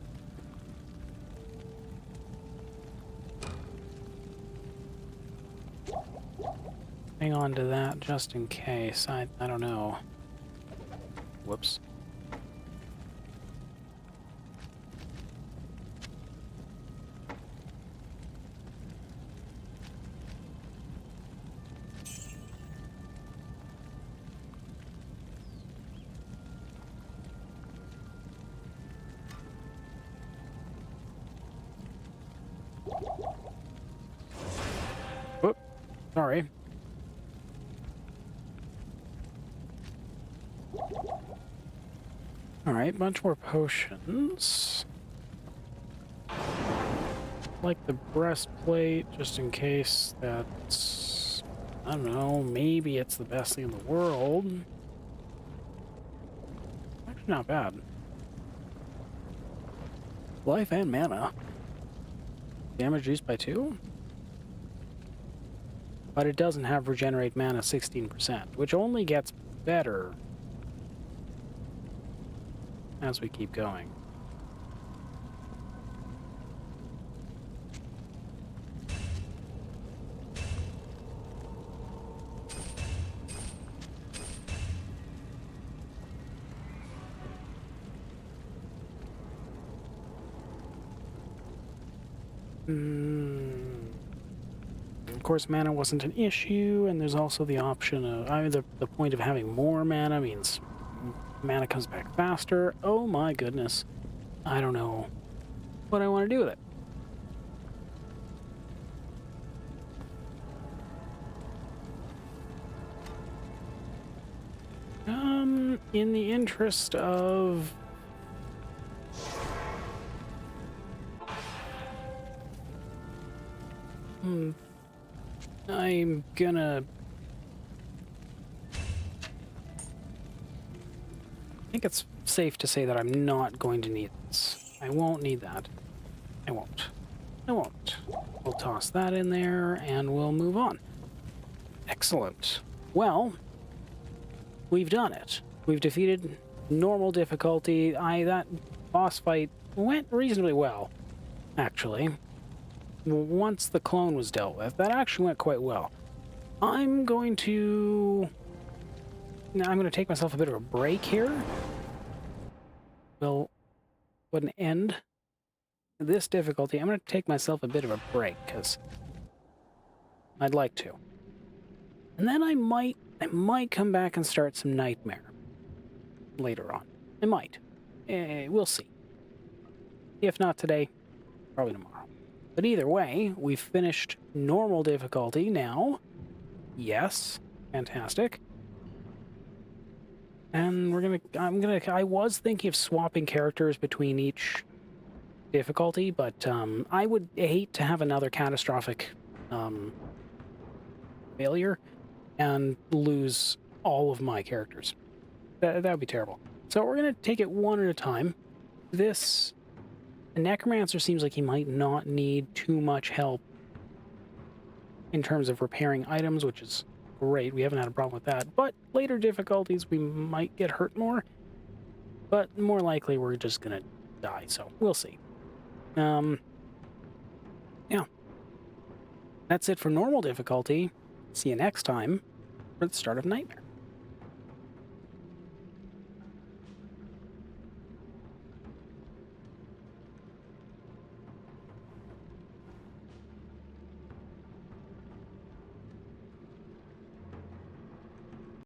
Hang on to that just in case. I don't know. Whoops. Whoop. Sorry. Alright, bunch more potions. Like the breastplate, just in case that's... I don't know, maybe it's the best thing in the world. actually not bad. Life and mana. Damage reduced by 2? But it doesn't have regenerate mana 16%, which only gets better as we keep going. Of course, mana wasn't an issue, and there's also the option of... the point of having more mana means mana comes back faster. Oh my goodness. I don't know what I want to do with it. In the interest of... I'm gonna... I think it's safe to say that I'm not going to need this. I won't need that. I won't. I won't. We'll toss that in there, and we'll move on. Excellent. Well, we've done it. We've defeated normal difficulty. That boss fight went reasonably well, actually. Once the clone was dealt with, that actually went quite well. I'm going to take myself a bit of a break here. We'll put an end to this difficulty. I'm going to take myself a bit of a break, because I'd like to. And then I might come back and start some Nightmare later on. I might. We'll see. If not today, probably tomorrow. But either way, we've finished normal difficulty now. Yes. Fantastic. And I was thinking of swapping characters between each difficulty, but I would hate to have another catastrophic failure and lose all of my characters. That would be terrible. So we're going to take it one at a time. This Necromancer seems like he might not need too much help in terms of repairing items, which is great. We haven't had a problem with that. But later difficulties, we might get hurt more. But more likely, we're just going to die. So we'll see. Yeah. That's it for normal difficulty. See you next time for the start of Nightmare.